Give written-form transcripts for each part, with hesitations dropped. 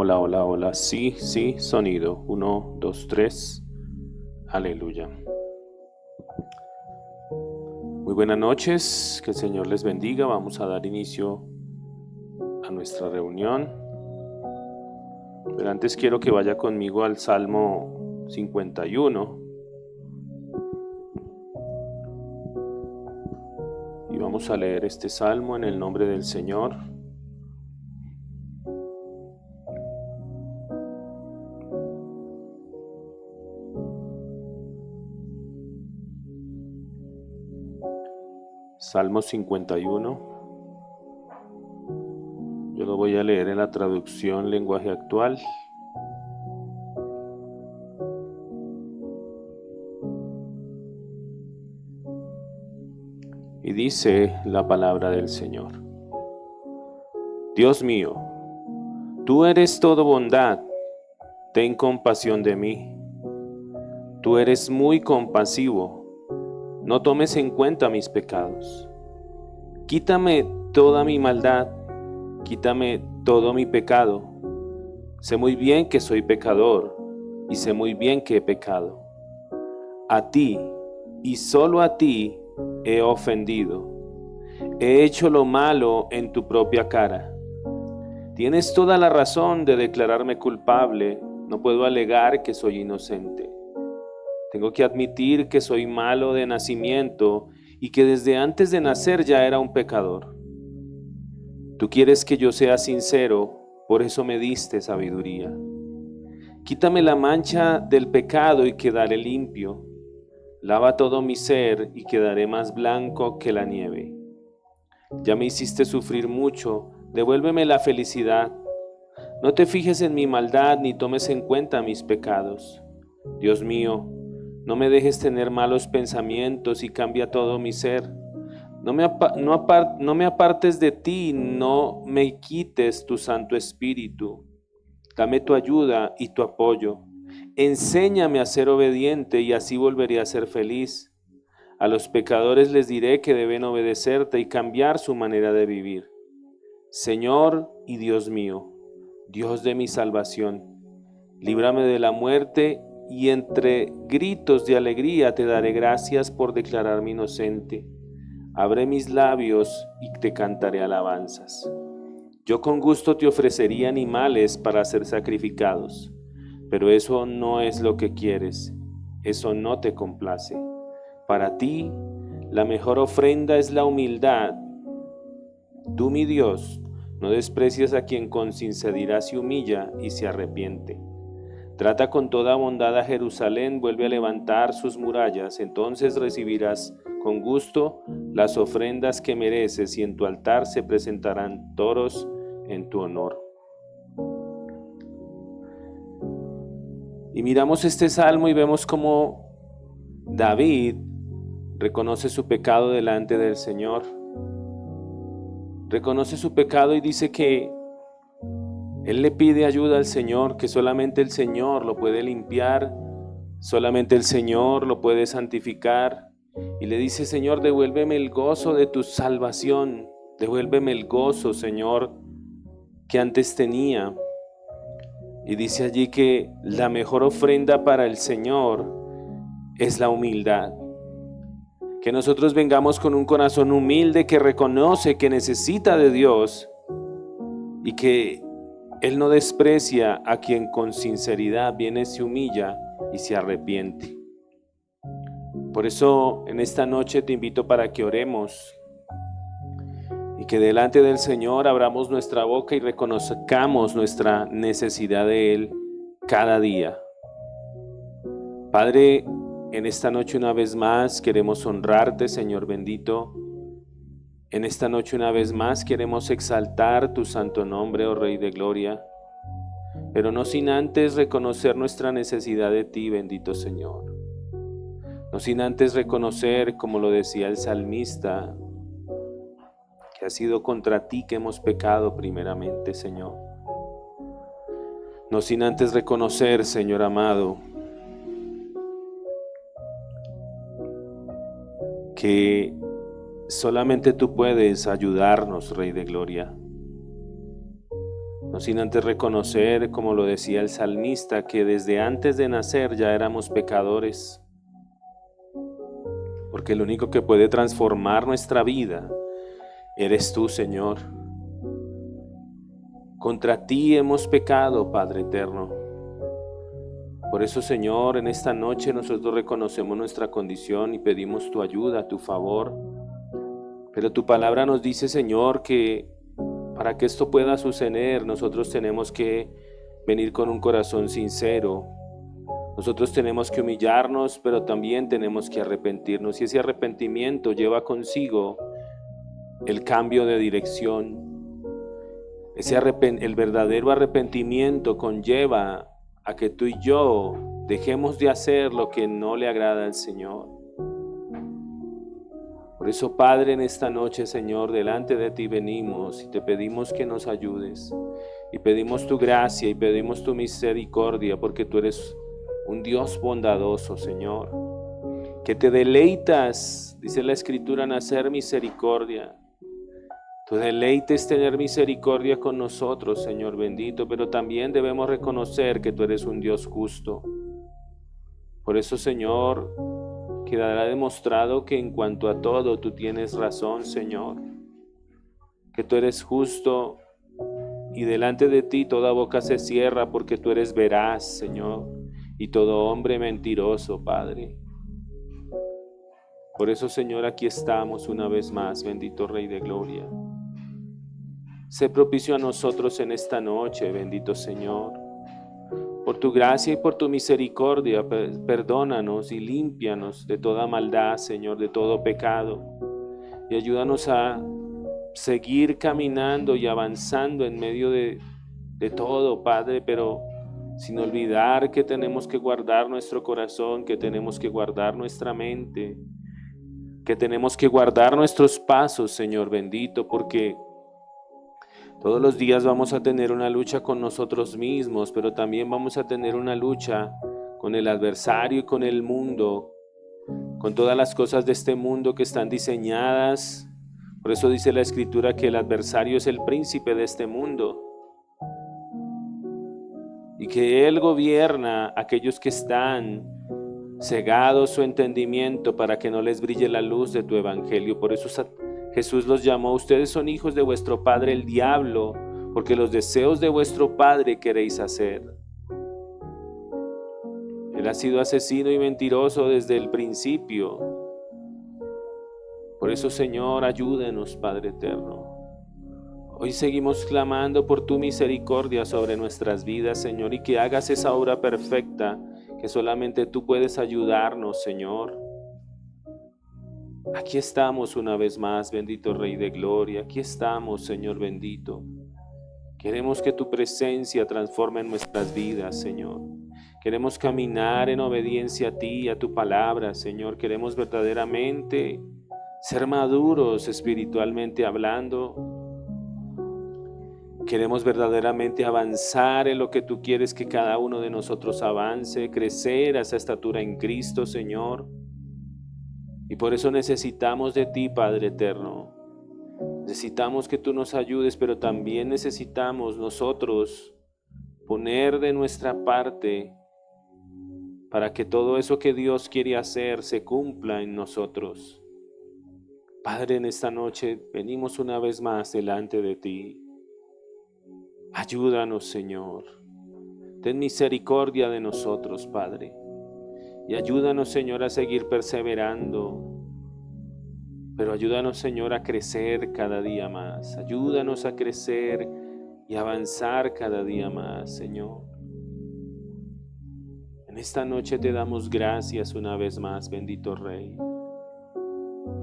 Hola, hola, hola. Sí, sí, sonido. 1, 2, 3. Aleluya. Muy buenas noches. Que el Señor les bendiga. Vamos a dar inicio a nuestra reunión. Pero antes quiero que vaya conmigo al Salmo 51. Y vamos a leer este salmo en el nombre del Señor. Salmo 51. Yo lo voy a leer en la traducción lenguaje actual. Y dice la palabra del Señor: Dios mío, tú eres todo bondad, ten compasión de mí. Tú eres muy compasivo, no tomes en cuenta mis pecados. Quítame toda mi maldad, quítame todo mi pecado. Sé muy bien que soy pecador y sé muy bien que he pecado. A ti y solo a ti he ofendido. He hecho lo malo en tu propia cara. Tienes toda la razón de declararme culpable. No puedo alegar que soy inocente. Tengo que admitir que soy malo de nacimiento y que desde antes de nacer ya era un pecador. Tú quieres que yo sea sincero, por eso me diste sabiduría. Quítame la mancha del pecado y quedaré limpio. Lava todo mi ser y quedaré más blanco que la nieve. Ya me hiciste sufrir mucho, devuélveme la felicidad. No te fijes en mi maldad ni tomes en cuenta mis pecados. Dios mío, no me dejes tener malos pensamientos y cambia todo mi ser. No me apartes de ti, no me quites tu Santo Espíritu. Dame tu ayuda y tu apoyo. Enséñame a ser obediente y así volveré a ser feliz. A los pecadores les diré que deben obedecerte y cambiar su manera de vivir. Señor y Dios mío, Dios de mi salvación, líbrame de la muerte y entre gritos de alegría te daré gracias por declararme inocente. Abre mis labios y te cantaré alabanzas. Yo con gusto te ofrecería animales para ser sacrificados, pero eso no es lo que quieres, eso no te complace. Para ti, la mejor ofrenda es la humildad. Tú, mi Dios, no desprecias a quien con sinceridad se humilla y se arrepiente. Trata con toda bondad a Jerusalén, vuelve a levantar sus murallas, entonces recibirás con gusto las ofrendas que mereces y en tu altar se presentarán toros en tu honor. Y miramos este salmo y vemos cómo David reconoce su pecado delante del Señor. Reconoce su pecado y dice que él le pide ayuda al Señor, que solamente el Señor lo puede limpiar, solamente el Señor lo puede santificar. Y le dice: Señor, devuélveme el gozo de tu salvación, devuélveme el gozo, Señor, que antes tenía. Y dice allí que la mejor ofrenda para el Señor es la humildad. Que nosotros vengamos con un corazón humilde que reconoce que necesita de Dios y que Él no desprecia a quien con sinceridad viene, se humilla y se arrepiente. Por eso en esta noche te invito para que oremos y que delante del Señor abramos nuestra boca y reconozcamos nuestra necesidad de Él cada día. Padre, en esta noche una vez más queremos honrarte, Señor bendito. En esta noche una vez más queremos exaltar tu santo nombre, oh Rey de Gloria, pero no sin antes reconocer nuestra necesidad de ti, bendito Señor. No sin antes reconocer, como lo decía el salmista, que ha sido contra ti que hemos pecado primeramente, Señor. No sin antes reconocer, Señor amado, que solamente tú puedes ayudarnos, Rey de Gloria. no sin antes reconocer, como lo decía el salmista, que desde antes de nacer ya éramos pecadores, porque el único que puede transformar nuestra vida eres tú, Señor. Contra ti hemos pecado, Padre eterno. Por eso, Señor, en esta noche nosotros reconocemos nuestra condición y pedimos tu ayuda, tu favor. Pero tu palabra nos dice, Señor, que para que esto pueda suceder, nosotros tenemos que venir con un corazón sincero. Nosotros tenemos que humillarnos, pero también tenemos que arrepentirnos. Y ese arrepentimiento lleva consigo el cambio de dirección. El verdadero arrepentimiento conlleva a que tú y yo dejemos de hacer lo que no le agrada al Señor. Por eso, Padre, en esta noche, Señor, delante de ti venimos y te pedimos que nos ayudes. Y pedimos tu gracia y pedimos tu misericordia, porque tú eres un Dios bondadoso, Señor, que te deleitas, dice la Escritura, en hacer misericordia. Tu deleite es tener misericordia con nosotros, Señor bendito, pero también debemos reconocer que tú eres un Dios justo. Por eso, Señor, quedará demostrado que en cuanto a todo tú tienes razón, Señor, que tú eres justo y delante de ti toda boca se cierra porque tú eres veraz, Señor, y todo hombre mentiroso, Padre. Por eso, Señor, aquí estamos una vez más, bendito Rey de Gloria. Sé propicio a nosotros en esta noche, bendito Señor. Por tu gracia y por tu misericordia, perdónanos y límpianos de toda maldad, Señor, de todo pecado. Y ayúdanos a seguir caminando y avanzando en medio de todo, Padre, pero sin olvidar que tenemos que guardar nuestro corazón, que tenemos que guardar nuestra mente, que tenemos que guardar nuestros pasos, Señor bendito, porque todos los días vamos a tener una lucha con nosotros mismos, pero también vamos a tener una lucha con el adversario y con el mundo, con todas las cosas de este mundo que están diseñadas. Por eso dice la Escritura que el adversario es el príncipe de este mundo y que él gobierna a aquellos que están cegados su entendimiento para que no les brille la luz de tu evangelio. Por eso Jesús los llamó: ustedes son hijos de vuestro padre el diablo, porque los deseos de vuestro padre queréis hacer. Él ha sido asesino y mentiroso desde el principio. Por eso, Señor, ayúdenos, Padre eterno. Hoy seguimos clamando por tu misericordia sobre nuestras vidas, Señor, y que hagas esa obra perfecta que solamente tú puedes ayudarnos, Señor. Aquí estamos una vez más, bendito Rey de Gloria. Aquí estamos, Señor bendito. Queremos que tu presencia transforme nuestras vidas, Señor. Queremos caminar en obediencia a ti y a tu palabra, Señor. Queremos verdaderamente ser maduros espiritualmente hablando. Queremos verdaderamente avanzar en lo que tú quieres que cada uno de nosotros avance, crecer a esa estatura en Cristo, Señor. Y por eso necesitamos de ti, Padre eterno. Necesitamos que tú nos ayudes, pero también necesitamos nosotros poner de nuestra parte para que todo eso que Dios quiere hacer se cumpla en nosotros. Padre, en esta noche venimos una vez más delante de ti. Ayúdanos, Señor. Ten misericordia de nosotros, Padre. Y ayúdanos, Señor, a seguir perseverando. Pero ayúdanos, Señor, a crecer cada día más. Ayúdanos a crecer y avanzar cada día más, Señor. En esta noche te damos gracias una vez más, bendito Rey.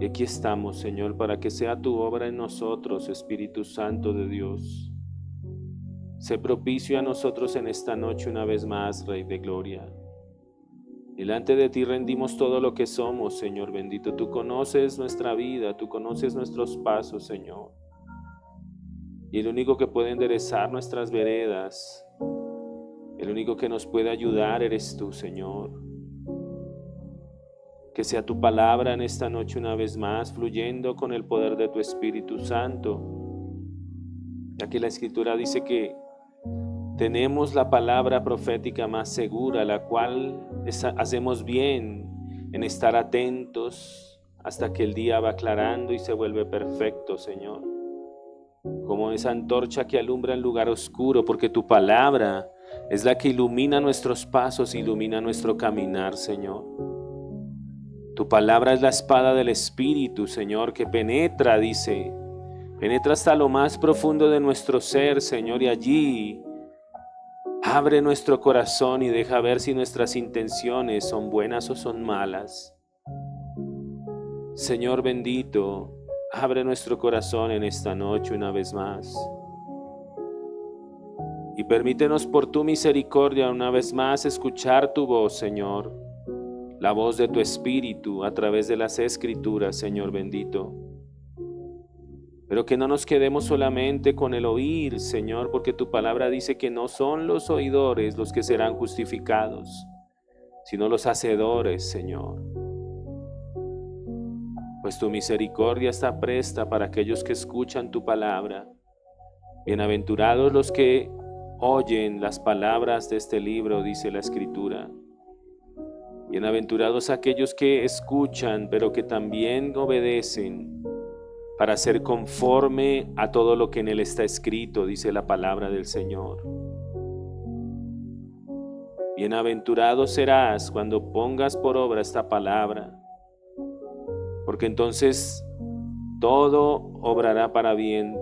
Y aquí estamos, Señor, para que sea tu obra en nosotros, Espíritu Santo de Dios. Sé propicio a nosotros en esta noche una vez más, Rey de Gloria. Delante de ti rendimos todo lo que somos, Señor bendito. Tú conoces nuestra vida, tú conoces nuestros pasos, Señor. Y el único que puede enderezar nuestras veredas, el único que nos puede ayudar eres tú, Señor. Que sea tu palabra en esta noche una vez más, fluyendo con el poder de tu Espíritu Santo. Ya que la Escritura dice que tenemos la palabra profética más segura, la cual hacemos bien en estar atentos hasta que el día va aclarando y se vuelve perfecto, Señor. Como esa antorcha que alumbra el lugar oscuro, porque tu palabra es la que ilumina nuestros pasos, ilumina nuestro caminar, Señor. Tu palabra es la espada del Espíritu, Señor, que penetra, dice, penetra hasta lo más profundo de nuestro ser, Señor, y allí abre nuestro corazón y deja ver si nuestras intenciones son buenas o son malas. Señor bendito, abre nuestro corazón en esta noche una vez más. Y permítenos por tu misericordia una vez más escuchar tu voz, Señor. La voz de tu Espíritu a través de las Escrituras, Señor bendito. Pero que no nos quedemos solamente con el oír, Señor, porque tu palabra dice que no son los oidores los que serán justificados, sino los hacedores, Señor. Pues tu misericordia está presta para aquellos que escuchan tu palabra. Bienaventurados los que oyen las palabras de este libro, dice la Escritura. Bienaventurados aquellos que escuchan, pero que también obedecen para ser conforme a todo lo que en él está escrito, dice la palabra del Señor. Bienaventurado serás cuando pongas por obra esta palabra, porque entonces todo obrará para bien.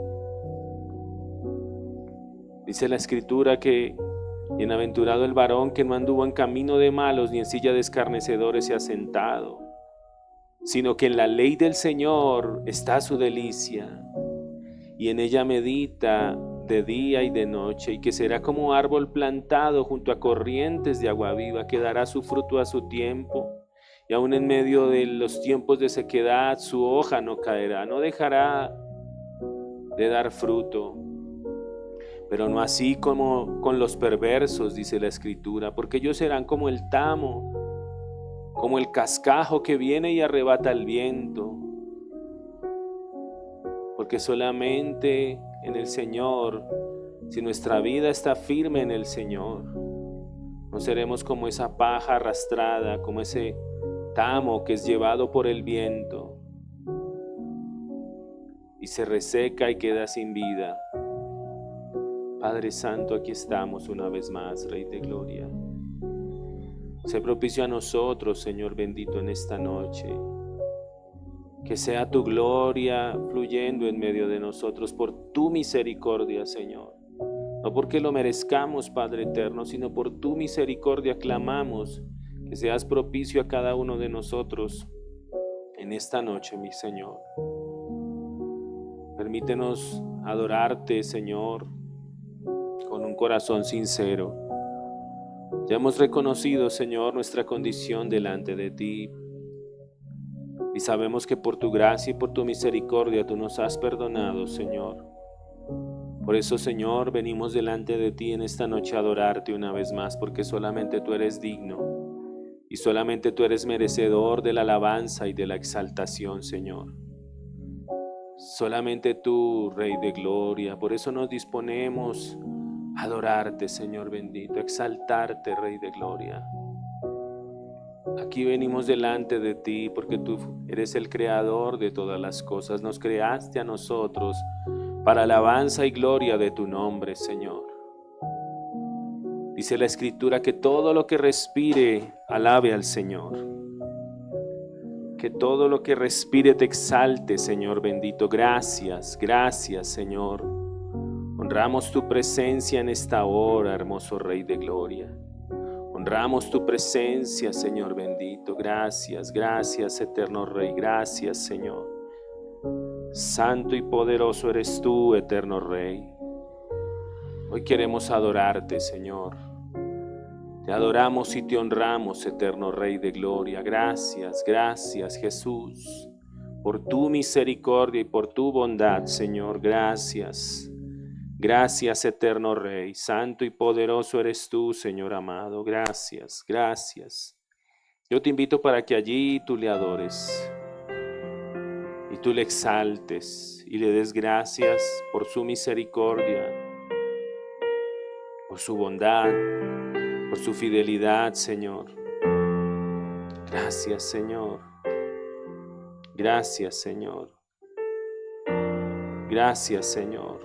Dice la Escritura que bienaventurado el varón que no anduvo en camino de malos ni en silla de escarnecedores se ha sentado, sino que en la ley del Señor está su delicia, y en ella medita de día y de noche, y que será como árbol plantado junto a corrientes de agua viva, que dará su fruto a su tiempo, y aun en medio de los tiempos de sequedad su hoja no caerá, no dejará de dar fruto. Pero no así como con los perversos, dice la Escritura, porque ellos serán como el tamo, como el cascajo que viene y arrebata el viento. Porque solamente en el Señor, si nuestra vida está firme en el Señor, no seremos como esa paja arrastrada, como ese tamo que es llevado por el viento y se reseca y queda sin vida. Padre Santo, aquí estamos una vez más, Rey de Gloria. Sé propicio a nosotros, Señor bendito, en esta noche. Que sea tu gloria fluyendo en medio de nosotros por tu misericordia, Señor. No porque lo merezcamos, Padre eterno, sino por tu misericordia clamamos que seas propicio a cada uno de nosotros en esta noche, mi Señor. Permítenos adorarte, Señor, con un corazón sincero. Ya hemos reconocido, Señor, nuestra condición delante de ti. Y sabemos que por tu gracia y por tu misericordia tú nos has perdonado, Señor. Por eso, Señor, venimos delante de ti en esta noche a adorarte una vez más, porque solamente tú eres digno y solamente tú eres merecedor de la alabanza y de la exaltación, Señor. Solamente tú, Rey de Gloria. Por eso nos disponemos a adorarte, Señor bendito, a exaltarte, Rey de Gloria. Aquí venimos delante de ti porque tú eres el creador de todas las cosas. Nos creaste a nosotros para alabanza y gloria de tu nombre, Señor. Dice la Escritura que todo lo que respire, alabe al Señor. Que todo lo que respire te exalte, Señor bendito. Gracias, gracias, Señor. Honramos tu presencia en esta hora, hermoso Rey de Gloria. Honramos tu presencia, Señor bendito. Gracias, gracias, eterno Rey. Gracias, Señor. Santo y poderoso eres tú, eterno Rey. Hoy queremos adorarte, Señor. Te adoramos y te honramos, eterno Rey de Gloria. Gracias, gracias, Jesús, por tu misericordia y por tu bondad, Señor. Gracias. Gracias, eterno Rey. Santo y poderoso eres tú, Señor amado. Gracias, gracias. Yo te invito para que allí tú le adores y tú le exaltes y le des gracias por su misericordia, por su bondad, por su fidelidad, Señor. Gracias, Señor. Gracias, Señor. Gracias, Señor.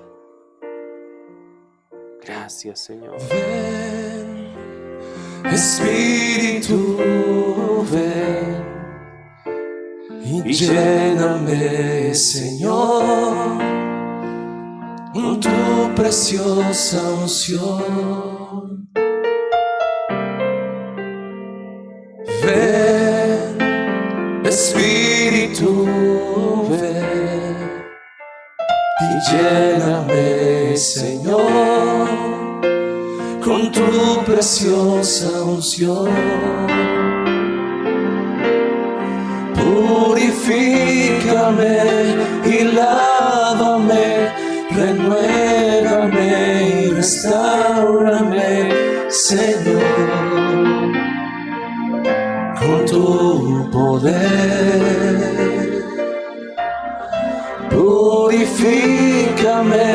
Gracias, Señor. Ven, Espíritu, ven y lléname, Señor, con tu preciosa unción. Ven, Espíritu, ven y lléname, Señor, con tu preciosa unción. Purifícame y lávame, renuévame y restáurame, Señor, con tu poder. Purifícame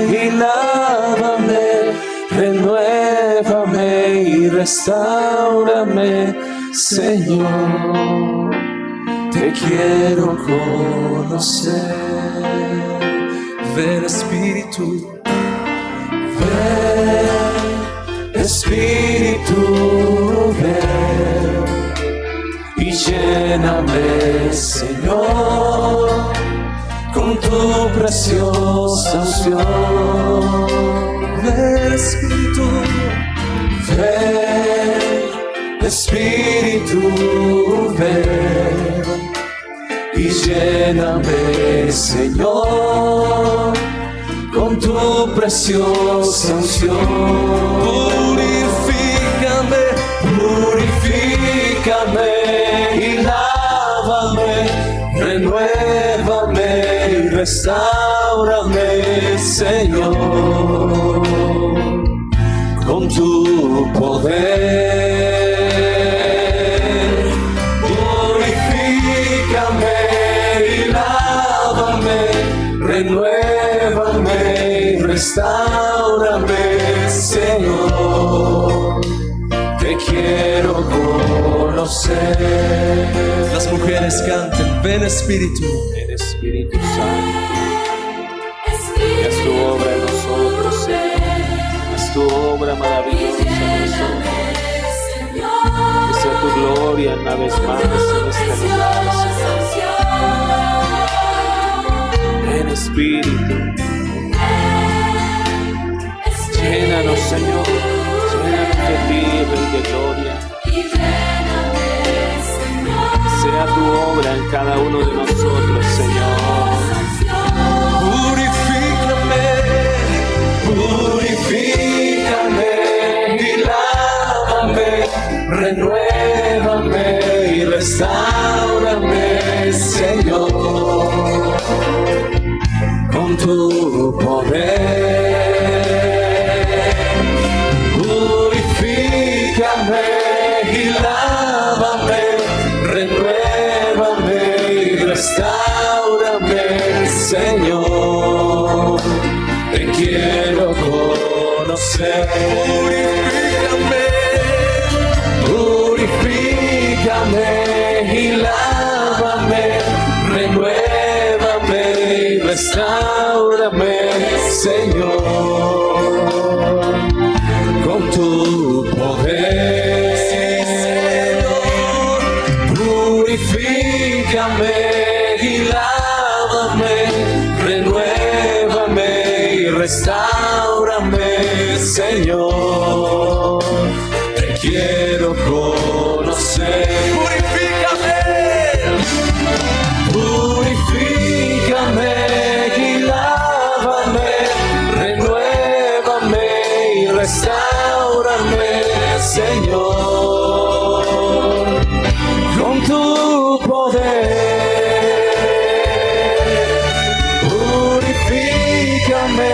y lávame, renuévame y restáurame, Señor. Te quiero conocer. Ven, Espíritu, ven, Espíritu, ven y lléname, Señor, con tu preciosa unción. Ven, Espíritu, ven, Espíritu, ven y lléname, Señor, con tu preciosa unción. Purifícame, purifícame y lávame, renuévame y restáurame, Señor, con tu poder. Purifícame y lávame, renuévame y restáurame, Señor. Te quiero conocer. Las mujeres canten, ven, Espíritu. Ven, Espíritu Santo. Haz tu obra en nosotros, Señor. Haz tu obra maravillosa en nosotros. Que sea tu gloria una vez más en este lugar, Señor. Ven, Espíritu. Llénanos, Señor. Llénanos de ti, Rey de gloria. Que sea tu obra en cada uno de nosotros, Señor. Purifícame, purifícame y lávame, renuévame y restáurame, Señor, con tu poder. Purifícame y lávame, renuévame y restáurame, Señor. Te quiero conocer. Purifícame y lávame, renuévame y restáurame, Señor, con tu poder. Purifícame y lávame, renuévame y restáurame, Señor. Te quiero conocer. Purifícame, purifícame y lávame, renuévame y restáurame, Señor, con tu poder. Purifícame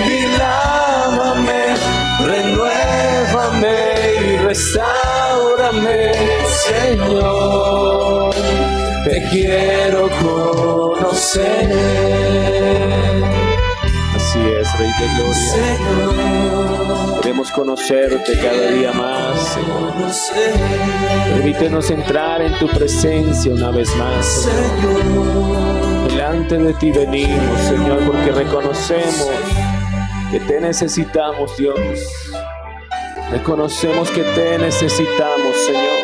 y lávame, renuévame y restáurame, Señor. Te quiero conocer. Así es, Rey de gloria. Señor. Queremos conocerte cada día más, Señor. Permítenos entrar en tu presencia una vez más, Señor. Delante de ti venimos, Señor, porque reconocemos que te necesitamos, Dios. Reconocemos que te necesitamos, Señor.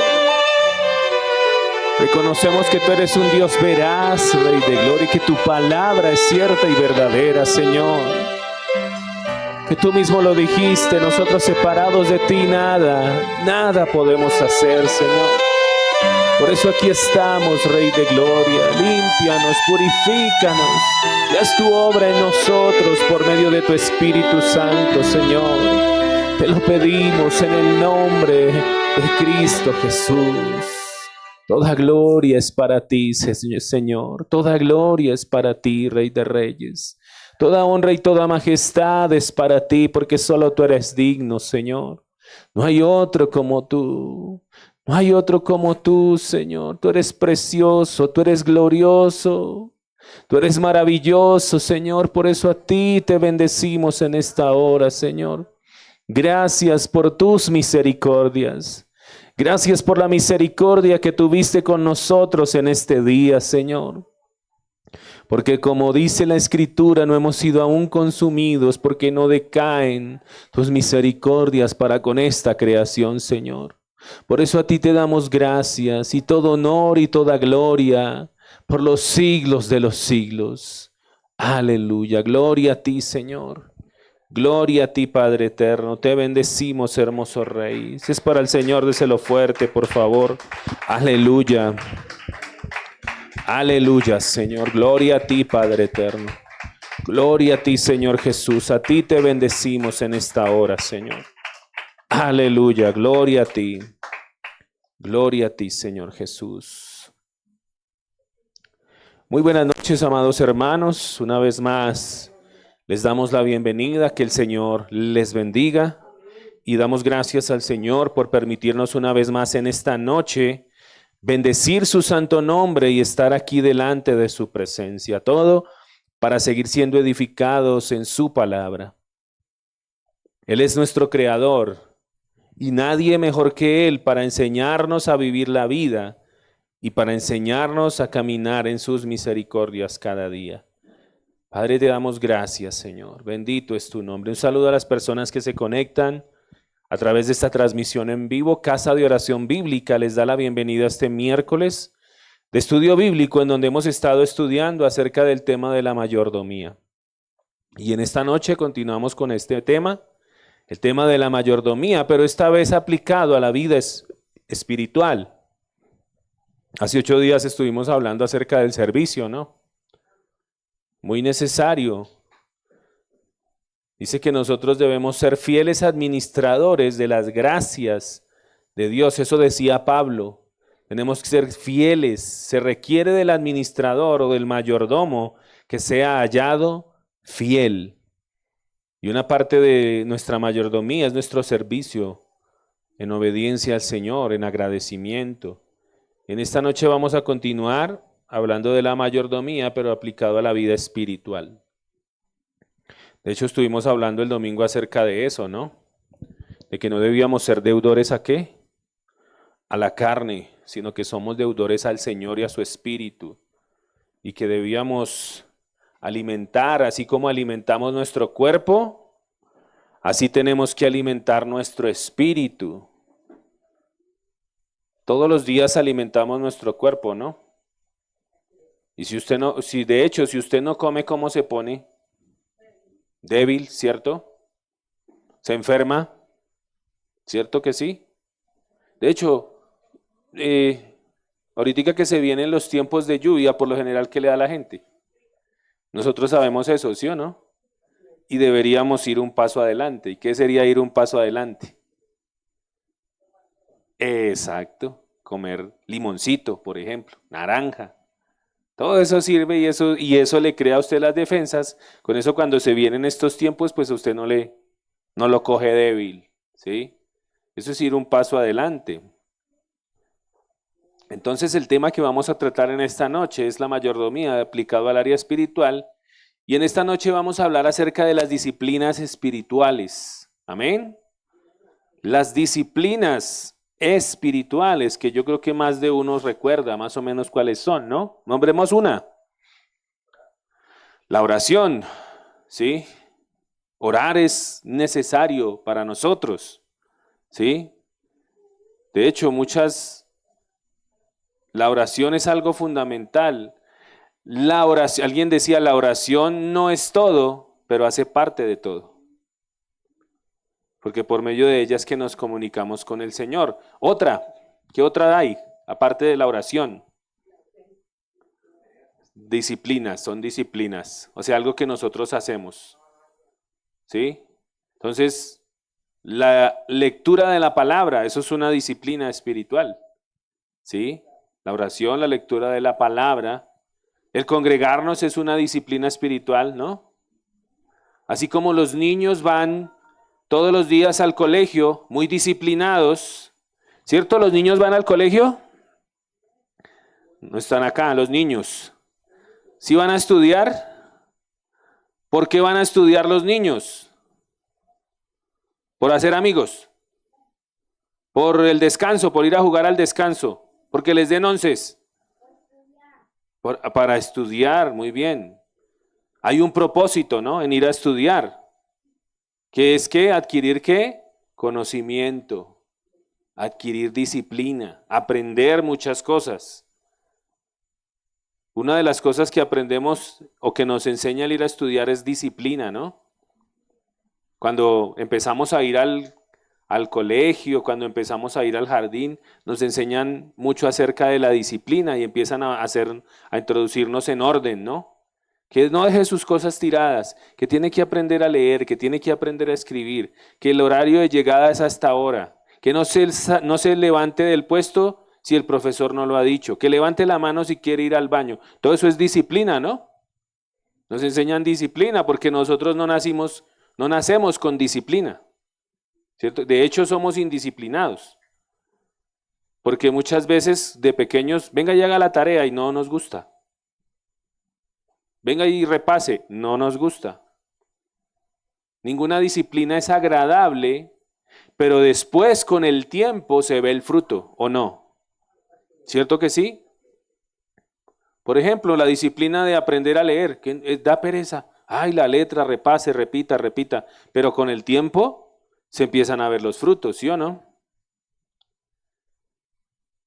Reconocemos que tú eres un Dios veraz, Rey de gloria, y que tu palabra es cierta y verdadera, Señor. Que tú mismo lo dijiste, nosotros separados de ti nada podemos hacer, Señor. Por eso aquí estamos, Rey de gloria. Límpianos, purifícanos y haz tu obra en nosotros por medio de tu Espíritu Santo, Señor. Te lo pedimos en el nombre de Cristo Jesús. Toda gloria es para ti, Señor. Toda gloria es para ti, Rey de Reyes. Toda honra y toda majestad es para ti, porque solo tú eres digno, Señor. No hay otro como tú. No hay otro como tú, Señor. Tú eres precioso, tú eres glorioso. Tú eres maravilloso, Señor. Por eso a ti te bendecimos en esta hora, Señor. Gracias por tus misericordias. Gracias por la misericordia que tuviste con nosotros en este día, Señor. Porque como dice la Escritura, no hemos sido aún consumidos porque no decaen tus misericordias para con esta creación, Señor. Por eso a ti te damos gracias y todo honor y toda gloria por los siglos de los siglos. Aleluya, gloria a ti, Señor. Gloria a ti, Padre eterno. Te bendecimos, hermoso Rey. Si es para el Señor, déselo fuerte, por favor. Aleluya. Aleluya, Señor. Gloria a ti, Padre eterno. Gloria a ti, Señor Jesús. A ti te bendecimos en esta hora, Señor. Aleluya. Gloria a ti. Gloria a ti, Señor Jesús. Muy buenas noches, amados hermanos. Una vez más, les damos la bienvenida, que el Señor les bendiga y damos gracias al Señor por permitirnos una vez más en esta noche bendecir su santo nombre y estar aquí delante de su presencia. Todo para seguir siendo edificados en su palabra. Él es nuestro creador y nadie mejor que Él para enseñarnos a vivir la vida y para enseñarnos a caminar en sus misericordias cada día. Padre, te damos gracias, Señor. Bendito es tu nombre. Un saludo a las personas que se conectan a través de esta transmisión en vivo. Casa de Oración Bíblica les da la bienvenida a este miércoles de estudio bíblico, en donde hemos estado estudiando acerca del tema de la mayordomía. Y en esta noche continuamos con este tema, el tema de la mayordomía, pero esta vez aplicado a la vida espiritual. Hace 8 días estuvimos hablando acerca del servicio, ¿no? Muy necesario. Dice que nosotros debemos ser fieles administradores de las gracias de Dios. Eso decía Pablo. Tenemos que ser fieles. Se requiere del administrador o del mayordomo que sea hallado fiel. Y una parte de nuestra mayordomía es nuestro servicio en obediencia al Señor, en agradecimiento. En esta noche vamos a continuar hablando de la mayordomía, pero aplicado a la vida espiritual. De hecho, estuvimos hablando el domingo acerca de eso, ¿no? De que no debíamos ser deudores ¿a qué? A la carne, sino que somos deudores al Señor y a su Espíritu. Y que debíamos alimentar, así como alimentamos nuestro cuerpo, así tenemos que alimentar nuestro espíritu. Todos los días alimentamos nuestro cuerpo, ¿no? Y si usted no come, ¿cómo se pone? Débil, ¿cierto? ¿Se enferma? ¿Cierto que sí? De hecho, ahorita que se vienen los tiempos de lluvia, por lo general, ¿qué le da a la gente? Nosotros sabemos eso, ¿sí o no? Y deberíamos ir un paso adelante. ¿Y qué sería ir un paso adelante? Exacto, comer limoncito, por ejemplo, naranja. Todo eso sirve y eso le crea a usted las defensas. Con eso, cuando se vienen estos tiempos, pues a usted no lo coge débil, ¿sí? Eso es ir un paso adelante. Entonces, el tema que vamos a tratar en esta noche es la mayordomía aplicado al área espiritual. Y en esta noche vamos a hablar acerca de las disciplinas espirituales. Amén. Las disciplinas espirituales, que yo creo que más de uno recuerda más o menos cuáles son, ¿no? Nombremos una. La oración, ¿sí? Orar es necesario para nosotros, ¿sí? De hecho, la oración es algo fundamental. La oración, alguien decía, la oración no es todo, pero hace parte de todo. Porque por medio de ella es que nos comunicamos con el Señor. ¿Qué otra hay? Aparte de la oración. Disciplinas, son disciplinas. O sea, algo que nosotros hacemos. ¿Sí? Entonces, la lectura de la palabra, eso es una disciplina espiritual. ¿Sí? La oración, la lectura de la palabra. El congregarnos es una disciplina espiritual, ¿no? Así como los niños van todos los días al colegio, muy disciplinados, ¿cierto? ¿Los niños van al colegio? No están acá, los niños. ¿Sí van a estudiar? ¿Por qué van a estudiar los niños? ¿Por hacer amigos? ¿Por el descanso? ¿Por ir a jugar al descanso? ¿Porque les den onces? Para estudiar, muy bien. Hay un propósito, ¿no? En ir a estudiar. ¿Qué es qué? ¿Adquirir qué? Conocimiento, adquirir disciplina, aprender muchas cosas. Una de las cosas que aprendemos o que nos enseña el ir a estudiar es disciplina, ¿no? Cuando empezamos a ir al colegio, cuando empezamos a ir al jardín, nos enseñan mucho acerca de la disciplina y empiezan a introducirnos en orden, ¿no? Que no deje sus cosas tiradas, que tiene que aprender a leer, que tiene que aprender a escribir, que el horario de llegada es hasta ahora, que no se levante del puesto si el profesor no lo ha dicho, que levante la mano si quiere ir al baño. Todo eso es disciplina, ¿no? Nos enseñan disciplina porque nosotros no nacemos con disciplina, ¿cierto? De hecho somos indisciplinados, porque muchas veces de pequeños, venga y haga la tarea y no nos gusta. Venga y repase, no nos gusta. Ninguna disciplina es agradable, pero después con el tiempo se ve el fruto, ¿o no? ¿Cierto que sí? Por ejemplo, la disciplina de aprender a leer, que da pereza. Ay, la letra, repase, repita, repita. Pero con el tiempo se empiezan a ver los frutos, ¿sí o no?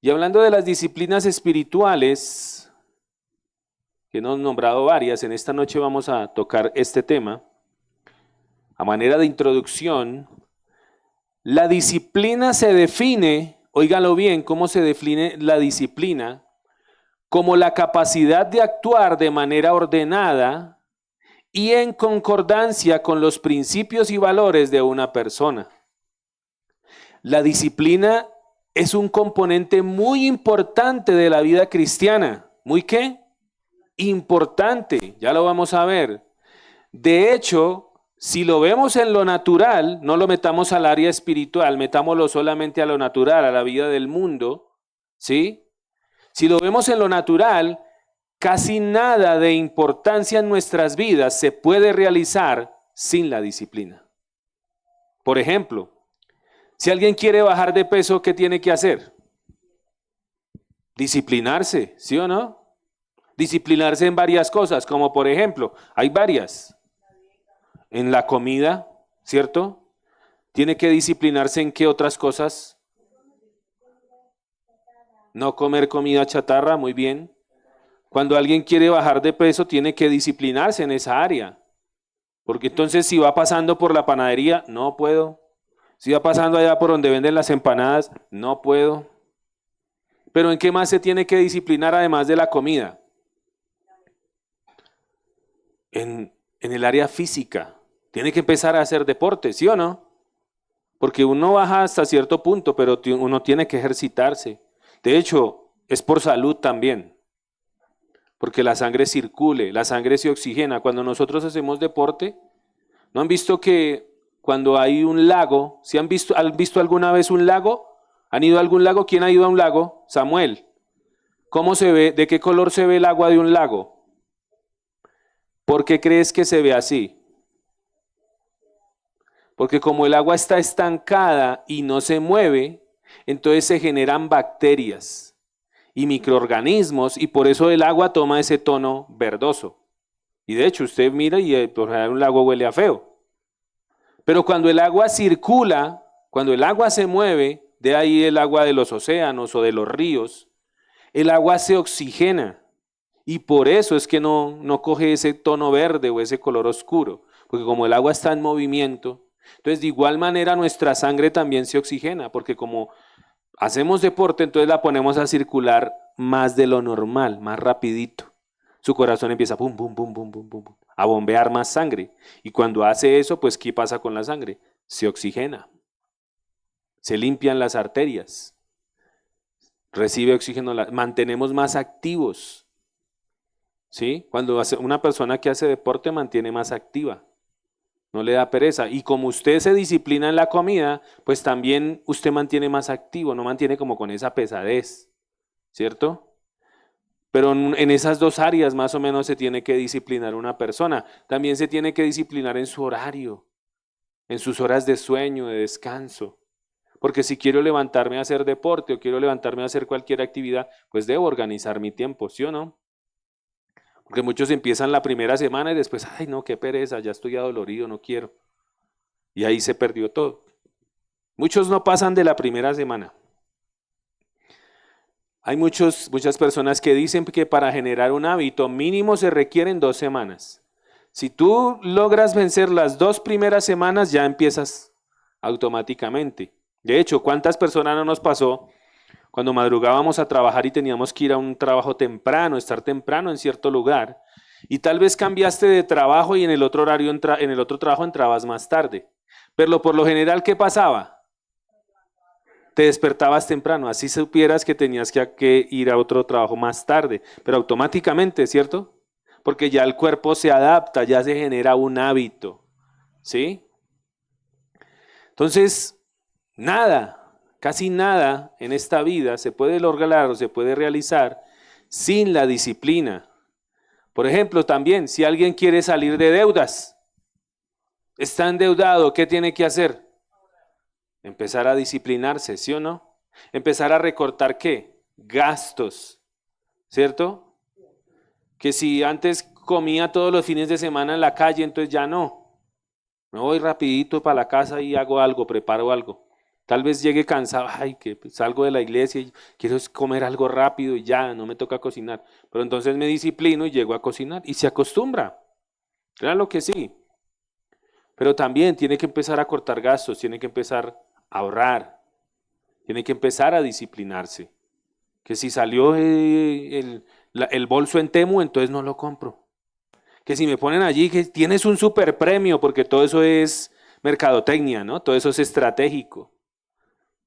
Y hablando de las disciplinas espirituales, que hemos nombrado varias, en esta noche vamos a tocar este tema. A manera de introducción, la disciplina se define, óigalo bien, ¿cómo se define la disciplina? Como la capacidad de actuar de manera ordenada y en concordancia con los principios y valores de una persona. La disciplina es un componente muy importante de la vida cristiana. ¿Muy qué? Importante, ya lo vamos a ver. De hecho, si lo vemos en lo natural, no lo metamos al área espiritual, metámoslo solamente a lo natural, a la vida del mundo, ¿sí? Si lo vemos en lo natural, casi nada de importancia en nuestras vidas se puede realizar sin la disciplina. Por ejemplo, si alguien quiere bajar de peso, ¿qué tiene que hacer? Disciplinarse, ¿sí o no? Disciplinarse en varias cosas, como por ejemplo, hay varias. En la comida, ¿cierto? Tiene que disciplinarse en qué otras cosas. No comer comida chatarra, muy bien. Cuando alguien quiere bajar de peso, tiene que disciplinarse en esa área. Porque entonces si va pasando por la panadería, no puedo. Si va pasando allá por donde venden las empanadas, no puedo. Pero ¿en qué más se tiene que disciplinar además de la comida? En el área física. Tiene que empezar a hacer deporte, ¿sí o no? Porque uno baja hasta cierto punto, pero uno tiene que ejercitarse. De hecho, es por salud también. Porque la sangre circule, la sangre se oxigena. Cuando nosotros hacemos deporte, ¿no han visto que cuando hay un lago, ¿sí han visto alguna vez un lago? ¿Han ido a algún lago? ¿Quién ha ido a un lago? Samuel. ¿Cómo se ve? ¿De qué color se ve el agua de un lago? ¿Por qué crees que se ve así? Porque como el agua está estancada y no se mueve, entonces se generan bacterias y microorganismos y por eso el agua toma ese tono verdoso. Y de hecho usted mira y por ejemplo un lago huele a feo. Pero cuando el agua circula, cuando el agua se mueve, de ahí el agua de los océanos o de los ríos, el agua se oxigena. Y por eso es que no coge ese tono verde o ese color oscuro. Porque como el agua está en movimiento, entonces de igual manera nuestra sangre también se oxigena. Porque como hacemos deporte, entonces la ponemos a circular más de lo normal, más rapidito. Su corazón empieza pum, pum, pum, pum, pum, pum, pum, a bombear más sangre. Y cuando hace eso, pues ¿qué pasa con la sangre? Se oxigena. Se limpian las arterias. Recibe oxígeno, mantenemos más activos. ¿Sí? Cuando una persona que hace deporte mantiene más activa. No le da pereza. Y como usted se disciplina en la comida, pues también usted mantiene más activo, no mantiene como con esa pesadez. ¿Cierto? Pero en esas dos áreas más o menos se tiene que disciplinar una persona. También se tiene que disciplinar en su horario, en sus horas de sueño, de descanso. Porque si quiero levantarme a hacer deporte o quiero levantarme a hacer cualquier actividad, pues debo organizar mi tiempo, ¿sí o no? Porque muchos empiezan la primera semana y después, ay no, qué pereza, ya estoy adolorido, no quiero. Y ahí se perdió todo. Muchos no pasan de la primera semana. Hay muchas personas que dicen que para generar un hábito mínimo se requieren 2 semanas. Si tú logras vencer las 2 primeras semanas, ya empiezas automáticamente. De hecho, ¿cuántas personas no nos pasó cuando madrugábamos a trabajar y teníamos que ir a un trabajo temprano, estar temprano en cierto lugar? Y tal vez cambiaste de trabajo y en el otro horario, en el otro trabajo entrabas más tarde. Pero por lo general, ¿qué pasaba? Te despertabas temprano, así supieras que tenías que ir a otro trabajo más tarde, pero automáticamente, ¿cierto? Porque ya el cuerpo se adapta, ya se genera un hábito, ¿sí? Entonces, nada, casi nada en esta vida se puede lograr o se puede realizar sin la disciplina. Por ejemplo, también, si alguien quiere salir de deudas, está endeudado, ¿qué tiene que hacer? Empezar a disciplinarse, ¿sí o no? Empezar a recortar ¿qué? Gastos, ¿cierto? Que si antes comía todos los fines de semana en la calle, entonces ya no. Me voy rapidito para la casa y hago algo, preparo algo. Tal vez llegue cansado, ay, que salgo de la iglesia y quiero comer algo rápido y ya, no me toca cocinar. Pero entonces me disciplino y llego a cocinar y se acostumbra. Claro que sí. Pero también tiene que empezar a cortar gastos, tiene que empezar a ahorrar, tiene que empezar a disciplinarse. Que si salió el bolso en Temu, entonces no lo compro. Que si me ponen allí que tienes un super premio, porque todo eso es mercadotecnia, ¿no? Todo eso es estratégico.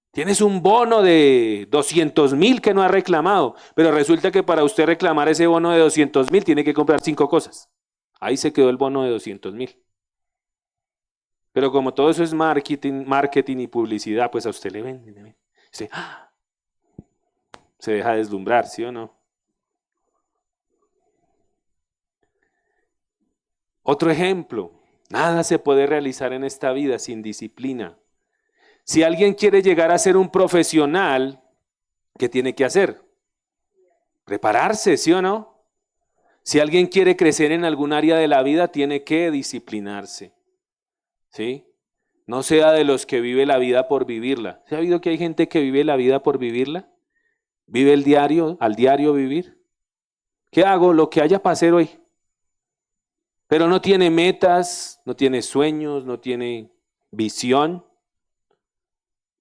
Tienes un bono de 200.000 que no ha reclamado, pero resulta que para usted reclamar ese bono de 200.000 tiene que comprar 5 cosas. Ahí se quedó el bono de 200.000. Pero como todo eso es marketing y publicidad, pues a usted le venden. Se deja deslumbrar, ¿sí o no? Otro ejemplo, nada se puede realizar en esta vida sin disciplina. Si alguien quiere llegar a ser un profesional, ¿qué tiene que hacer? Prepararse, ¿sí o no? Si alguien quiere crecer en algún área de la vida, tiene que disciplinarse. ¿Sí? No sea de los que vive la vida por vivirla. ¿Se ha oído que hay gente que vive la vida por vivirla? ¿Vive el diario, al diario vivir? ¿Qué hago? Lo que haya para hacer hoy. Pero no tiene metas, no tiene sueños, no tiene visión.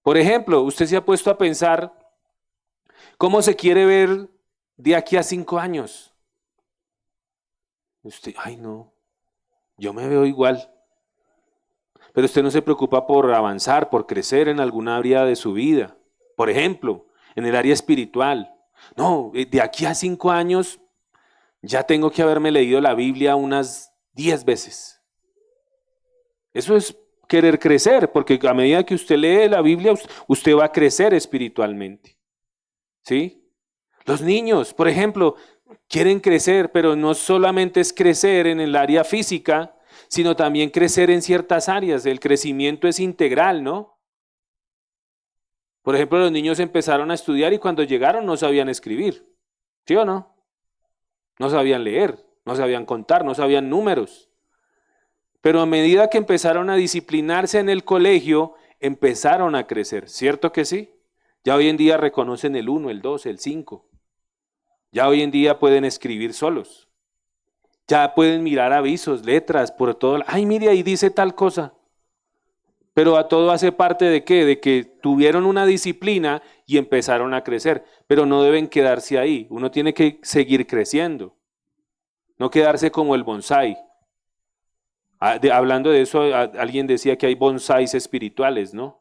Por ejemplo, usted se ha puesto a pensar cómo se quiere ver de aquí a 5 años. Usted, ay no, yo me veo igual. Pero usted no se preocupa por avanzar, por crecer en alguna área de su vida. Por ejemplo, en el área espiritual. No, de aquí a 5 años ya tengo que haberme leído la Biblia unas 10 veces. Eso es querer crecer, porque a medida que usted lee la Biblia, usted va a crecer espiritualmente. ¿Sí? Los niños, por ejemplo, quieren crecer, pero no solamente es crecer en el área física, sino también crecer en ciertas áreas. El crecimiento es integral, ¿no? Por ejemplo, los niños empezaron a estudiar y cuando llegaron no sabían escribir, ¿sí o no? No sabían leer, no sabían contar, no sabían números. Pero a medida que empezaron a disciplinarse en el colegio, empezaron a crecer, ¿cierto que sí? Ya hoy en día reconocen el 1, el 2, el 5. Ya hoy en día pueden escribir solos. Ya pueden mirar avisos, letras, por todo. Ay, mire, ahí dice tal cosa. Pero a todo hace parte de qué? De que tuvieron una disciplina y empezaron a crecer. Pero no deben quedarse ahí. Uno tiene que seguir creciendo. No quedarse como el bonsái. Hablando de eso, alguien decía que hay bonsáis espirituales, ¿no?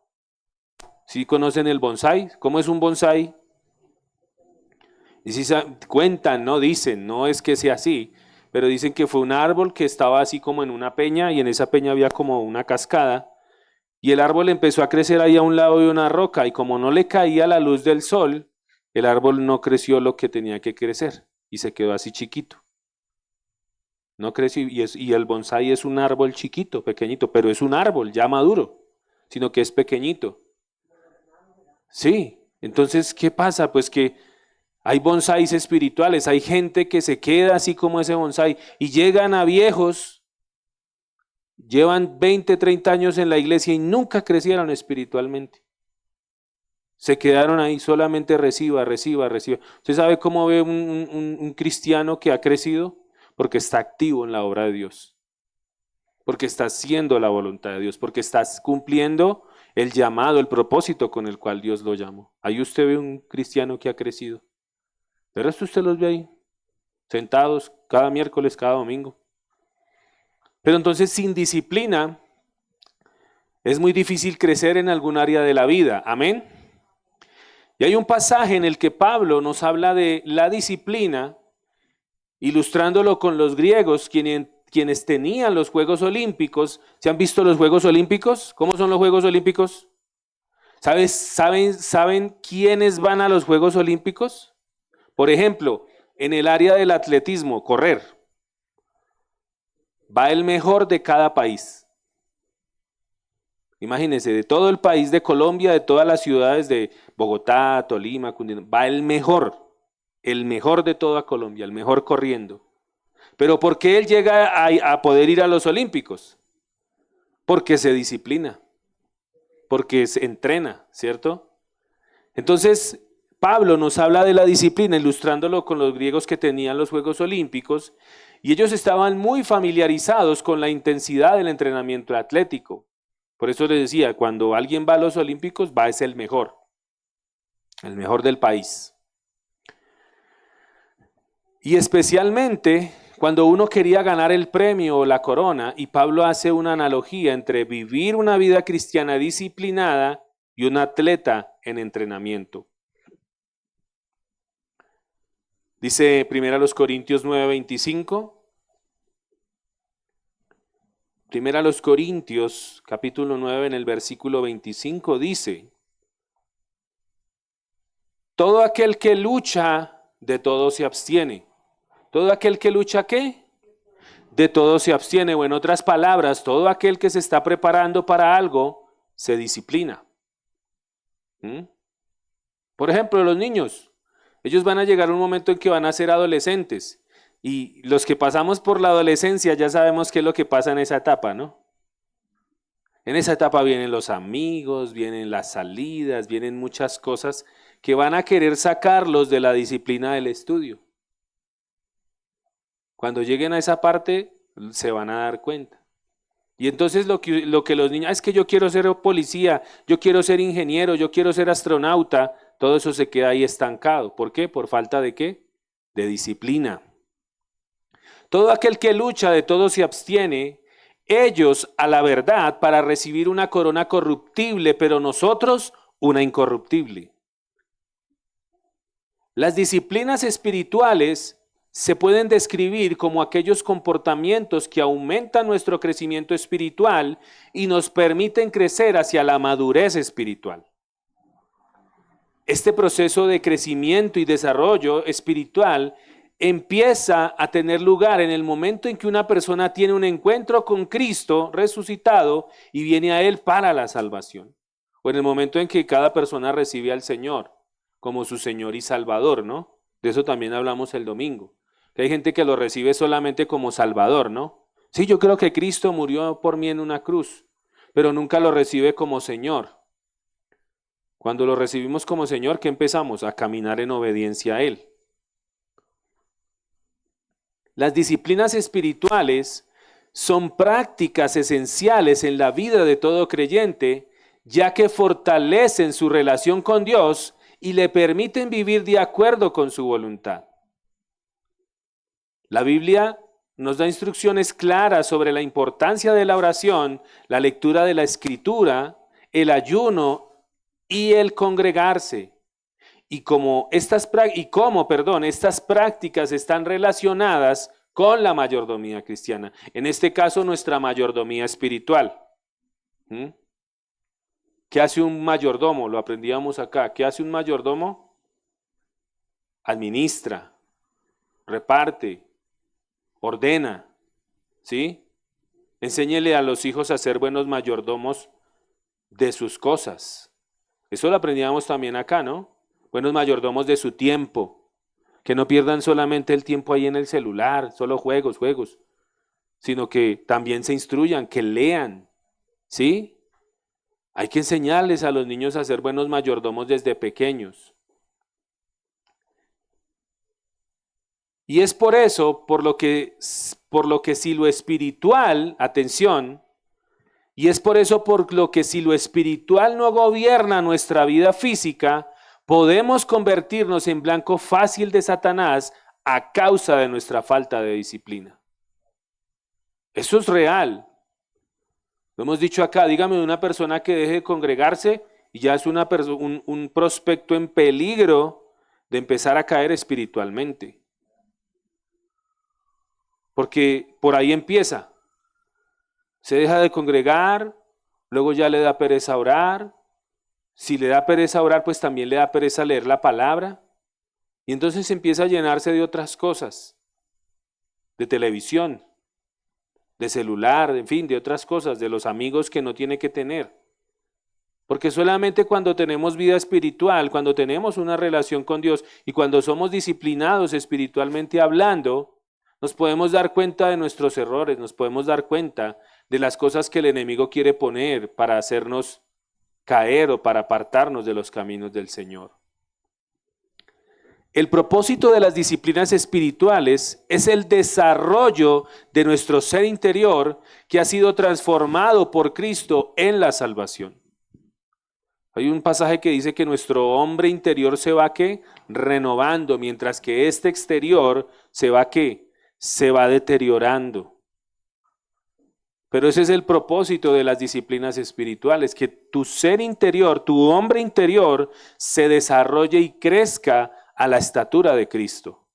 ¿Sí conocen el bonsái? ¿Cómo es un bonsái? Y si cuentan, no dicen, no es que sea así, pero dicen que fue un árbol que estaba así como en una peña y en esa peña había como una cascada y el árbol empezó a crecer ahí a un lado de una roca y como no le caía la luz del sol, el árbol no creció lo que tenía que crecer y se quedó así chiquito. No creció y el bonsái es un árbol chiquito, pequeñito, pero es un árbol ya maduro, sino que es pequeñito. Sí, entonces, ¿qué pasa? Pues que hay bonsáis espirituales, hay gente que se queda así como ese bonsái y llegan a viejos, llevan 20, 30 años en la iglesia y nunca crecieron espiritualmente. Se quedaron ahí, solamente reciba. ¿Usted sabe cómo ve un cristiano que ha crecido? Porque está activo en la obra de Dios, porque está haciendo la voluntad de Dios, porque está cumpliendo el llamado, el propósito con el cual Dios lo llamó. Ahí usted ve un cristiano que ha crecido. De resto usted los ve ahí, sentados cada miércoles, cada domingo. Pero entonces sin disciplina es muy difícil crecer en algún área de la vida. Amén. Y hay un pasaje en el que Pablo nos habla de la disciplina, ilustrándolo con los griegos, quienes tenían los Juegos Olímpicos. ¿Se han visto los Juegos Olímpicos? ¿Cómo son los Juegos Olímpicos? ¿Saben quiénes van a los Juegos Olímpicos? Por ejemplo, en el área del atletismo, correr, va el mejor de cada país. Imagínense, de todo el país de Colombia, de todas las ciudades de Bogotá, Tolima, Cundinamarca, va el mejor de toda Colombia, el mejor corriendo. Pero ¿por qué él llega a poder ir a los Olímpicos? Porque se disciplina, porque se entrena, ¿cierto? Entonces, Pablo nos habla de la disciplina, ilustrándolo con los griegos que tenían los Juegos Olímpicos, y ellos estaban muy familiarizados con la intensidad del entrenamiento atlético. Por eso les decía, cuando alguien va a los Olímpicos, es el mejor del país. Y especialmente cuando uno quería ganar el premio o la corona, y Pablo hace una analogía entre vivir una vida cristiana disciplinada y un atleta en entrenamiento. Dice 1 Corintios 9:25. 1 Corintios capítulo 9 en el versículo 25 dice: todo aquel que lucha, de todo se abstiene. Todo aquel que lucha, ¿qué? De todo se abstiene. O en otras palabras, todo aquel que se está preparando para algo, se disciplina. Por ejemplo, los niños. Ellos van a llegar a un momento en que van a ser adolescentes. Y los que pasamos por la adolescencia ya sabemos qué es lo que pasa en esa etapa, ¿no? En esa etapa vienen los amigos, vienen las salidas, vienen muchas cosas que van a querer sacarlos de la disciplina del estudio. Cuando lleguen a esa parte, se van a dar cuenta. Y entonces lo que los niños, es que yo quiero ser policía, yo quiero ser ingeniero, yo quiero ser astronauta, todo eso se queda ahí estancado. ¿Por qué? Por falta de ¿qué? De disciplina. Todo aquel que lucha, de todo se abstiene, ellos a la verdad para recibir una corona corruptible, pero nosotros una incorruptible. Las disciplinas espirituales se pueden describir como aquellos comportamientos que aumentan nuestro crecimiento espiritual y nos permiten crecer hacia la madurez espiritual. Este proceso de crecimiento y desarrollo espiritual empieza a tener lugar en el momento en que una persona tiene un encuentro con Cristo resucitado y viene a Él para la salvación. O en el momento en que cada persona recibe al Señor como su Señor y Salvador, ¿no? De eso también hablamos el domingo. Que hay gente que lo recibe solamente como Salvador, ¿no? Sí, yo creo que Cristo murió por mí en una cruz, pero nunca lo recibe como Señor. Cuando lo recibimos como Señor, ¿qué empezamos? A caminar en obediencia a Él. Las disciplinas espirituales son prácticas esenciales en la vida de todo creyente, ya que fortalecen su relación con Dios y le permiten vivir de acuerdo con su voluntad. La Biblia nos da instrucciones claras sobre la importancia de la oración, la lectura de la Escritura, el ayuno y el congregarse. Y cómo estas prácticas están relacionadas con la mayordomía cristiana. En este caso, nuestra mayordomía espiritual. ¿Qué hace un mayordomo? Lo aprendíamos acá. ¿Qué hace un mayordomo? Administra, reparte, ordena, ¿sí? Enséñele a los hijos a ser buenos mayordomos de sus cosas. Eso lo aprendíamos también acá, ¿no? Buenos mayordomos de su tiempo, que no pierdan solamente el tiempo ahí en el celular, solo juegos, sino que también se instruyan, que lean, ¿sí? Hay que enseñarles a los niños a ser buenos mayordomos desde pequeños. Y es por eso, por lo que si lo espiritual, atención, y es por eso por lo que si lo espiritual no gobierna nuestra vida física, podemos convertirnos en blanco fácil de Satanás a causa de nuestra falta de disciplina. Eso es real. Lo hemos dicho acá, dígame de una persona que deje de congregarse y ya es un prospecto en peligro de empezar a caer espiritualmente. Porque por ahí empieza. Se deja de congregar, luego ya le da pereza orar. Si le da pereza orar, pues también le da pereza leer la palabra. Y entonces empieza a llenarse de otras cosas, de televisión, de celular, en fin, de otras cosas, de los amigos que no tiene que tener. Porque solamente cuando tenemos vida espiritual, cuando tenemos una relación con Dios y cuando somos disciplinados espiritualmente hablando, nos podemos dar cuenta de nuestros errores, nos podemos dar cuenta de las cosas que el enemigo quiere poner para hacernos caer o para apartarnos de los caminos del Señor. El propósito de las disciplinas espirituales es el desarrollo de nuestro ser interior que ha sido transformado por Cristo en la salvación. Hay un pasaje que dice que nuestro hombre interior se va ¿qué? Renovando, mientras que este exterior se va ¿qué? Se va deteriorando. Pero ese es el propósito de las disciplinas espirituales, que tu ser interior, tu hombre interior, se desarrolle y crezca a la estatura de Cristo.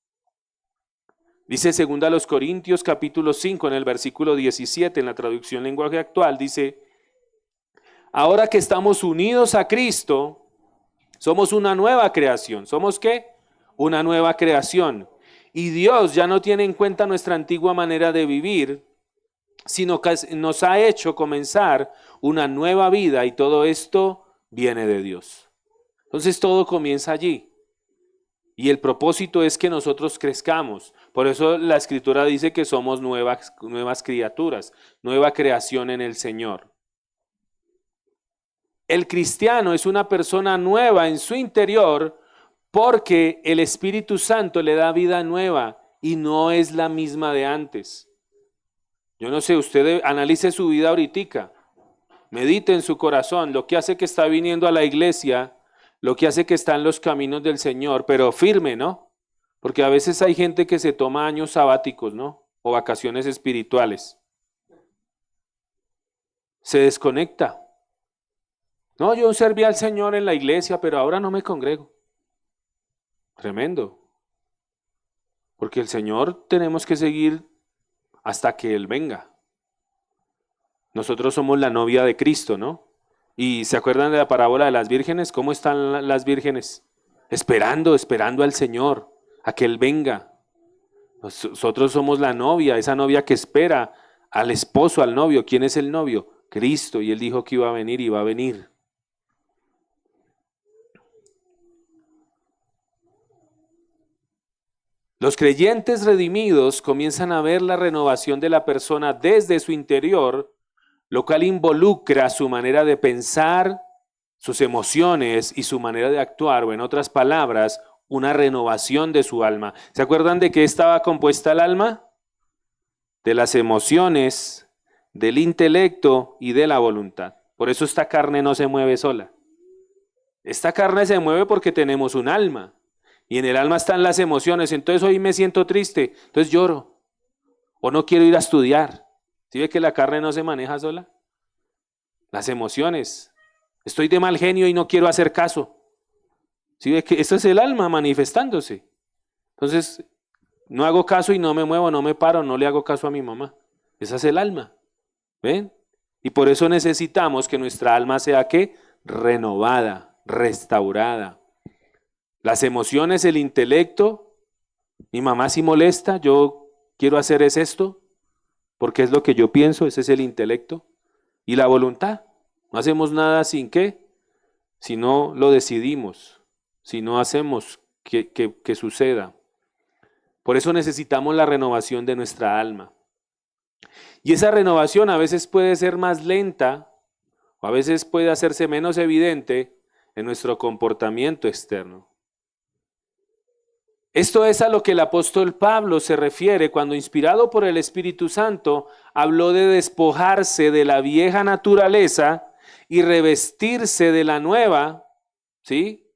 Dice 2 Corintios capítulo 5 en el versículo 17 en la traducción lenguaje actual, dice: ahora que estamos unidos a Cristo, somos una nueva creación. ¿Somos qué? Una nueva creación. Y Dios ya no tiene en cuenta nuestra antigua manera de vivir, sino que nos ha hecho comenzar una nueva vida y todo esto viene de Dios. Entonces todo comienza allí. Y el propósito es que nosotros crezcamos. Por eso la Escritura dice que somos nuevas criaturas, nueva creación en el Señor. El cristiano es una persona nueva en su interior porque el Espíritu Santo le da vida nueva y no es la misma de antes. Yo no sé, usted analice su vida ahorita, medite en su corazón, lo que hace que está viniendo a la iglesia, lo que hace que está en los caminos del Señor, pero firme, ¿no? Porque a veces hay gente que se toma años sabáticos, ¿no? O vacaciones espirituales. Se desconecta. No, yo serví al Señor en la iglesia, pero ahora no me congrego. Tremendo. Porque el Señor tenemos que seguir hasta que Él venga. Nosotros somos la novia de Cristo, ¿no? ¿Y se acuerdan de la parábola de las vírgenes? ¿Cómo están las vírgenes? Esperando al Señor, a que Él venga. Nosotros somos la novia, esa novia que espera al esposo, al novio. ¿Quién es el novio? Cristo. Y Él dijo que iba a venir y va a venir. Los creyentes redimidos comienzan a ver la renovación de la persona desde su interior, lo cual involucra su manera de pensar, sus emociones y su manera de actuar, o en otras palabras, una renovación de su alma. ¿Se acuerdan de qué estaba compuesta el alma? De las emociones, del intelecto y de la voluntad. Por eso esta carne no se mueve sola. Esta carne se mueve porque tenemos un alma. Y en el alma están las emociones. Entonces hoy me siento triste, entonces lloro. O no quiero ir a estudiar. ¿Sí ve que la carne no se maneja sola? Las emociones. Estoy de mal genio y no quiero hacer caso. ¿Sí ve que esto es el alma manifestándose? Entonces, no hago caso y no me muevo, no me paro, no le hago caso a mi mamá. Esa es el alma. ¿Ven? Y por eso necesitamos que nuestra alma sea ¿qué? Renovada, restaurada. Las emociones, el intelecto, mi mamá sí molesta, yo quiero hacer es esto, porque es lo que yo pienso, ese es el intelecto. Y la voluntad, no hacemos nada sin qué, si no lo decidimos, si no hacemos que suceda. Por eso necesitamos la renovación de nuestra alma. Y esa renovación a veces puede ser más lenta, o a veces puede hacerse menos evidente en nuestro comportamiento externo. Esto es a lo que el apóstol Pablo se refiere cuando, inspirado por el Espíritu Santo, habló de despojarse de la vieja naturaleza y revestirse de la nueva, ¿sí?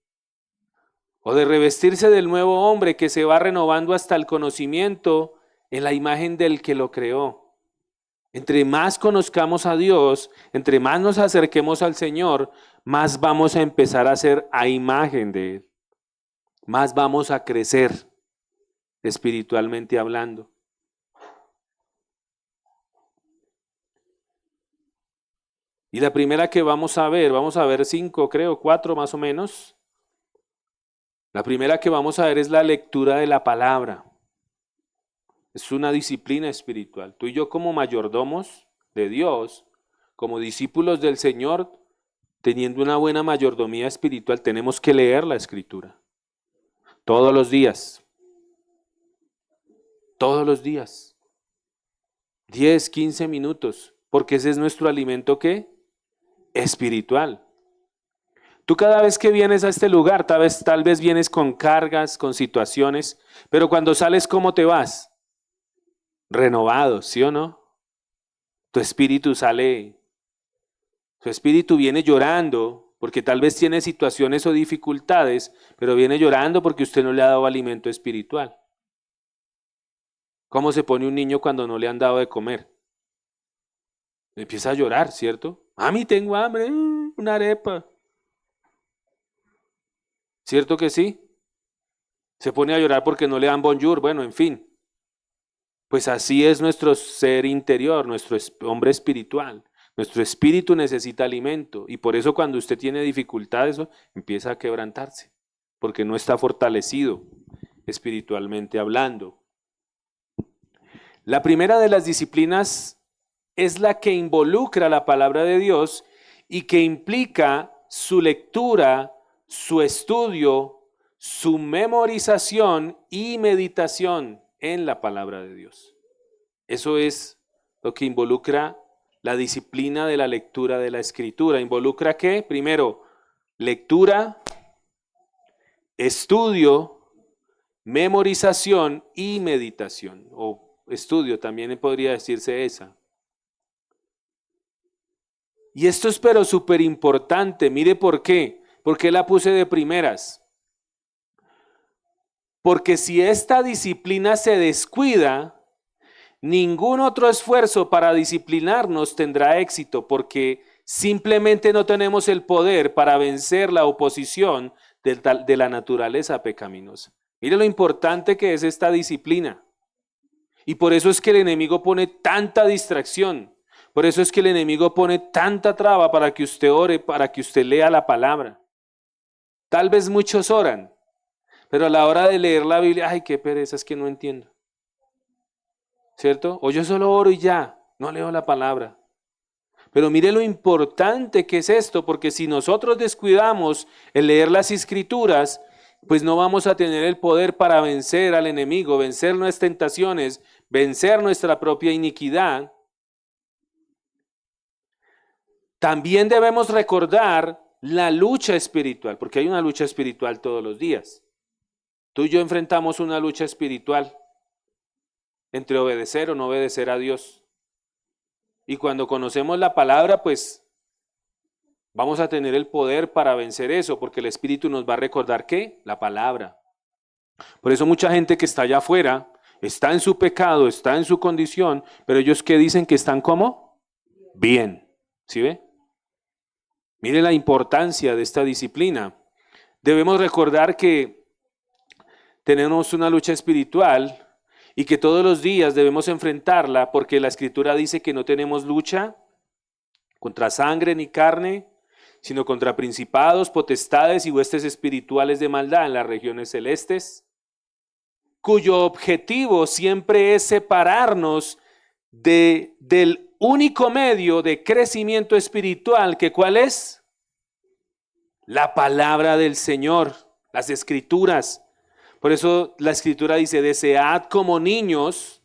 O de revestirse del nuevo hombre que se va renovando hasta el conocimiento en la imagen del que lo creó. Entre más conozcamos a Dios, entre más nos acerquemos al Señor, más vamos a empezar a ser a imagen de Él. Más vamos a crecer espiritualmente hablando. Y la primera que vamos a ver 5, creo, 4 más o menos. La primera que vamos a ver es la lectura de la palabra. Es una disciplina espiritual. Tú y yo como mayordomos de Dios, como discípulos del Señor, teniendo una buena mayordomía espiritual, tenemos que leer la Escritura. Todos los días. Todos los días. 10, 15 minutos. Porque ese es nuestro alimento, ¿qué? Espiritual. Tú cada vez que vienes a este lugar, tal vez vienes con cargas, con situaciones, pero cuando sales, ¿cómo te vas? Renovado, ¿sí o no? Tu espíritu viene llorando, porque tal vez tiene situaciones o dificultades, pero viene llorando porque usted no le ha dado alimento espiritual. ¿Cómo se pone un niño cuando no le han dado de comer? Empieza a llorar, ¿cierto? Mami, tengo hambre, una arepa. ¿Cierto que sí? Se pone a llorar porque no le dan bonjour, bueno, en fin. Pues así es nuestro ser interior, nuestro hombre espiritual. Nuestro espíritu necesita alimento y por eso cuando usted tiene dificultades empieza a quebrantarse, porque no está fortalecido espiritualmente hablando. La primera de las disciplinas es la que involucra la palabra de Dios y que implica su lectura, su estudio, su memorización y meditación en la palabra de Dios. Eso es lo que involucra la disciplina de la lectura de la Escritura. ¿Involucra qué? Primero, lectura, estudio, memorización y meditación. O estudio, también podría decirse esa. Y esto es pero súper importante. Mire por qué. ¿Por qué la puse de primeras? Porque si esta disciplina se descuida, ningún otro esfuerzo para disciplinarnos tendrá éxito, porque simplemente no tenemos el poder para vencer la oposición de la naturaleza pecaminosa. Mire lo importante que es esta disciplina. Y por eso es que el enemigo pone tanta distracción. Por eso es que el enemigo pone tanta traba para que usted ore, para que usted lea la palabra. Tal vez muchos oran, pero a la hora de leer la Biblia, ay, qué pereza, es que no entiendo. ¿cierto? O yo solo oro y ya, no leo la palabra. Pero mire lo importante que es esto, porque si nosotros descuidamos el leer las escrituras, pues no vamos a tener el poder para vencer al enemigo, vencer nuestras tentaciones, vencer nuestra propia iniquidad. También debemos recordar la lucha espiritual, porque hay una lucha espiritual todos los días. Tú y yo enfrentamos una lucha espiritual entre obedecer o no obedecer a Dios. Y cuando conocemos la palabra, pues vamos a tener el poder para vencer eso, porque el Espíritu nos va a recordar ¿qué? La palabra. Por eso mucha gente que está allá afuera está en su pecado, está en su condición, pero ellos ¿qué dicen que están como? Bien. ¿Sí ve? Mire la importancia de esta disciplina. Debemos recordar que tenemos una lucha espiritual y que todos los días debemos enfrentarla porque la Escritura dice que no tenemos lucha contra sangre ni carne, sino contra principados, potestades y huestes espirituales de maldad en las regiones celestes, cuyo objetivo siempre es separarnos del único medio de crecimiento espiritual, que ¿cuál es? La palabra del Señor, las Escrituras. Por eso la Escritura dice, desead como niños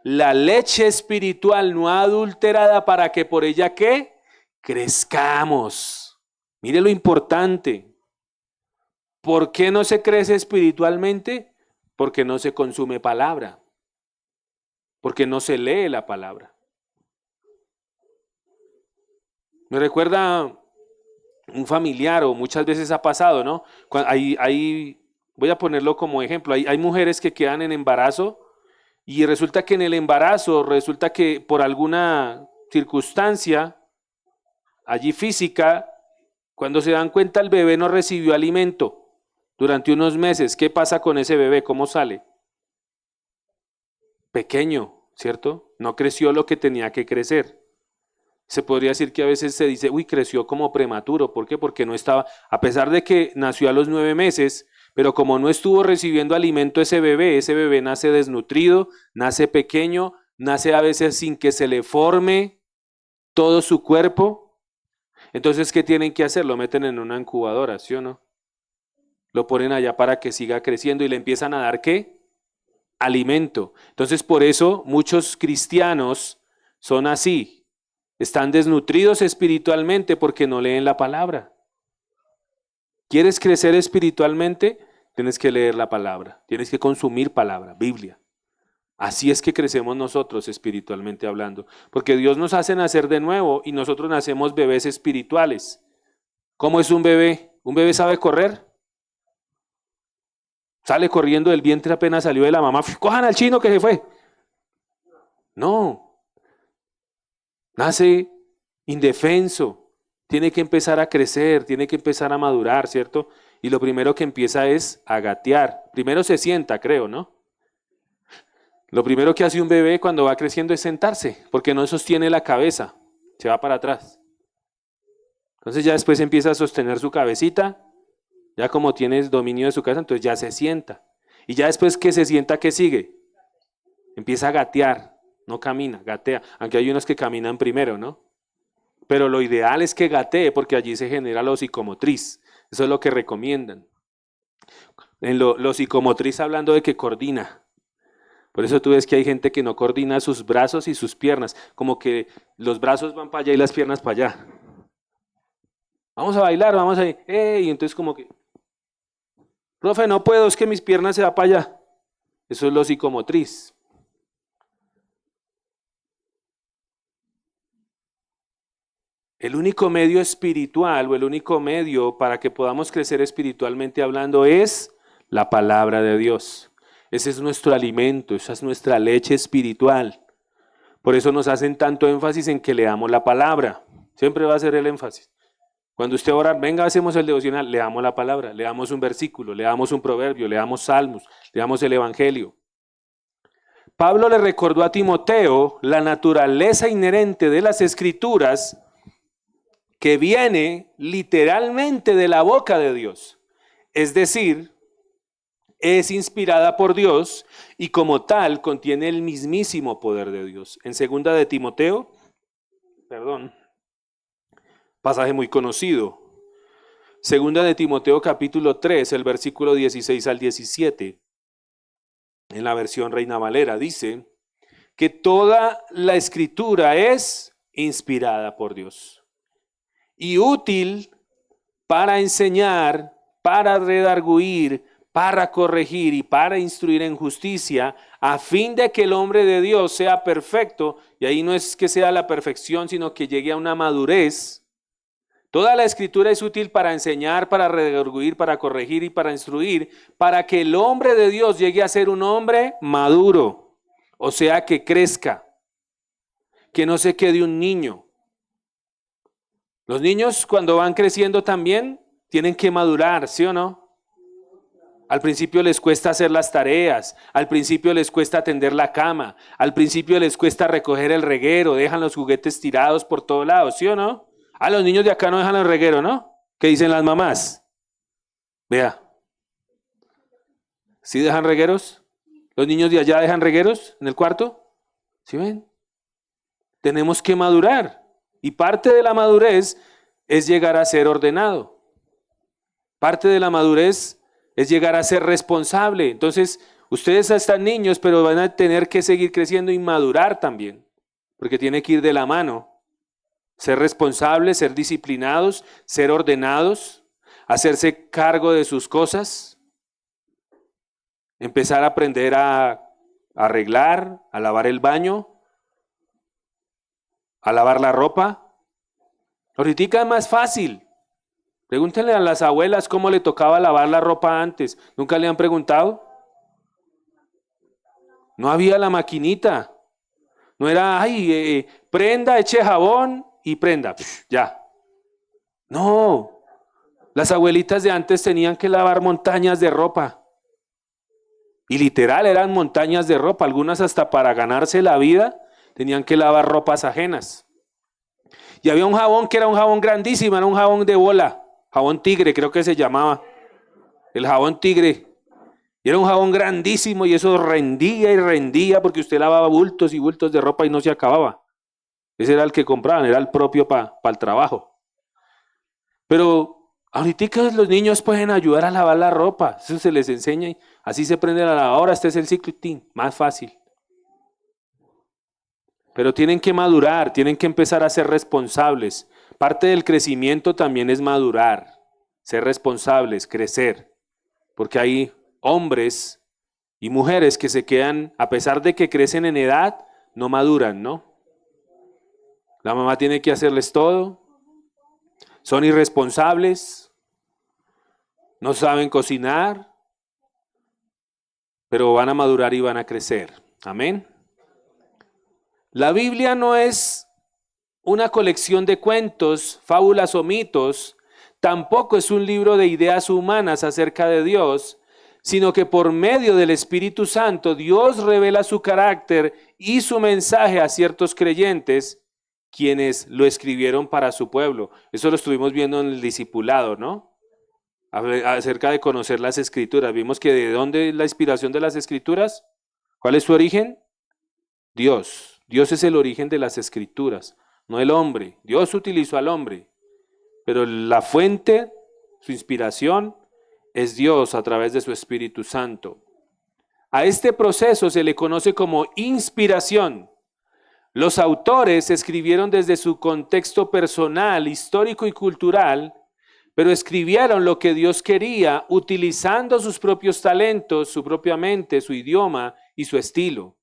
la leche espiritual no adulterada para que por ella ¿qué? Crezcamos. Mire lo importante. ¿Por qué no se crece espiritualmente? Porque no se consume palabra. Porque no se lee la palabra. Me recuerda un familiar, o muchas veces ha pasado, ¿no? Voy a ponerlo como ejemplo. Hay mujeres que quedan en embarazo y resulta que en el embarazo, resulta que por alguna circunstancia allí física, cuando se dan cuenta el bebé no recibió alimento durante unos meses. ¿Qué pasa con ese bebé? ¿Cómo sale? Pequeño, ¿cierto? No creció lo que tenía que crecer. Se podría decir que a veces se dice, uy, creció como prematuro. ¿Por qué? Porque no estaba, a pesar de que nació a los 9 meses, pero como no estuvo recibiendo alimento ese bebé nace desnutrido, nace pequeño, nace a veces sin que se le forme todo su cuerpo. Entonces, ¿qué tienen que hacer? Lo meten en una incubadora, ¿sí o no? Lo ponen allá para que siga creciendo y le empiezan a dar ¿qué? Alimento. Entonces, por eso muchos cristianos son así. Están desnutridos espiritualmente porque no leen la palabra. ¿Quieres crecer espiritualmente? Tienes que leer la palabra. Tienes que consumir palabra, Biblia. Así es que crecemos nosotros espiritualmente hablando. Porque Dios nos hace nacer de nuevo y nosotros nacemos bebés espirituales. ¿Cómo es un bebé? ¿Un bebé sabe correr? Sale corriendo del vientre apenas salió de la mamá. ¡Cojan al chino que se fue! No. Nace indefenso. Tiene que empezar a crecer, tiene que empezar a madurar, ¿cierto? Y lo primero que empieza es a gatear. Primero se sienta, creo, ¿no? Lo primero que hace un bebé cuando va creciendo es sentarse, porque no sostiene la cabeza, se va para atrás. Entonces ya después empieza a sostener su cabecita, ya como tienes dominio de su cabeza, entonces ya se sienta. Y ya después que se sienta, ¿qué sigue? Empieza a gatear, no camina, gatea, aunque hay unos que caminan primero, ¿no? Pero lo ideal es que gatee, porque allí se genera lo psicomotriz, eso es lo que recomiendan. En lo psicomotriz hablando de que coordina. Por eso tú ves que hay gente que no coordina sus brazos y sus piernas, como que los brazos van para allá y las piernas para allá. Vamos a bailar, vamos a ir, y entonces como que, profe, no puedo, es que mis piernas se van para allá. Eso es lo psicomotriz. El único medio espiritual o el único medio para que podamos crecer espiritualmente hablando es la palabra de Dios. Ese es nuestro alimento, esa es nuestra leche espiritual. Por eso nos hacen tanto énfasis en que leamos la palabra. Siempre va a ser el énfasis. Cuando usted ora, venga, hacemos el devocional, leamos la palabra, leamos un versículo, leamos un proverbio, leamos salmos, leamos el evangelio. Pablo le recordó a Timoteo la naturaleza inherente de las escrituras que viene literalmente de la boca de Dios. Es decir, es inspirada por Dios y como tal contiene el mismísimo poder de Dios. En 2 de Timoteo, pasaje muy conocido. 2 de Timoteo capítulo 3, el versículo 16 al 17. En la versión Reina Valera dice que toda la escritura es inspirada por Dios y útil para enseñar, para redarguir, para corregir y para instruir en justicia, a fin de que el hombre de Dios sea perfecto, y ahí no es que sea la perfección, sino que llegue a una madurez. Toda la escritura es útil para enseñar, para redarguir, para corregir y para instruir, para que el hombre de Dios llegue a ser un hombre maduro, o sea, que crezca, que no se quede un niño. Los niños cuando van creciendo también tienen que madurar, ¿sí o no? Al principio les cuesta hacer las tareas, al principio les cuesta tender la cama, al principio les cuesta recoger el reguero, dejan los juguetes tirados por todos lados, ¿sí o no? A los niños de acá no dejan el reguero, ¿no? ¿Qué dicen las mamás? Vea. ¿Sí dejan regueros? ¿Los niños de allá dejan regueros en el cuarto? ¿Sí ven? Tenemos que madurar. Y parte de la madurez es llegar a ser ordenado. Parte de la madurez es llegar a ser responsable. Entonces, ustedes están niños, pero van a tener que seguir creciendo y madurar también. Porque tiene que ir de la mano. Ser responsables, ser disciplinados, ser ordenados, hacerse cargo de sus cosas, empezar a aprender a arreglar, a lavar el baño, a lavar la ropa. Ahorita es más fácil. Pregúntenle a las abuelas cómo le tocaba lavar la ropa antes. ¿Nunca le han preguntado? No había la maquinita. No era, prenda, eche jabón y prenda, ya. No, las abuelitas de antes tenían que lavar montañas de ropa. Y literal eran montañas de ropa, algunas hasta para ganarse la vida tenían que lavar ropas ajenas. Y había un jabón que era un jabón grandísimo, era un jabón de bola, jabón tigre creo que se llamaba, el jabón tigre. Y era un jabón grandísimo y eso rendía y rendía porque usted lavaba bultos y bultos de ropa y no se acababa. Ese era el que compraban, era el propio para el trabajo. Pero ahorita los niños pueden ayudar a lavar la ropa, eso se les enseña y así se prende la lavadora. Este es el ciclo más fácil. Pero tienen que madurar, tienen que empezar a ser responsables. Parte del crecimiento también es madurar, ser responsables, crecer. Porque hay hombres y mujeres que se quedan, a pesar de que crecen en edad, no maduran, ¿no? La mamá tiene que hacerles todo, son irresponsables, no saben cocinar, pero van a madurar y van a crecer. Amén. La Biblia no es una colección de cuentos, fábulas o mitos, tampoco es un libro de ideas humanas acerca de Dios, sino que por medio del Espíritu Santo Dios revela su carácter y su mensaje a ciertos creyentes, quienes lo escribieron para su pueblo. Eso lo estuvimos viendo en el discipulado, ¿no? Acerca de conocer las Escrituras. Vimos que ¿de dónde es la inspiración de las Escrituras? ¿Cuál es su origen? Dios. Dios es el origen de las Escrituras, no el hombre. Dios utilizó al hombre, pero la fuente, su inspiración, es Dios a través de su Espíritu Santo. A este proceso se le conoce como inspiración. Los autores escribieron desde su contexto personal, histórico y cultural, pero escribieron lo que Dios quería utilizando sus propios talentos, su propia mente, su idioma y su estilo.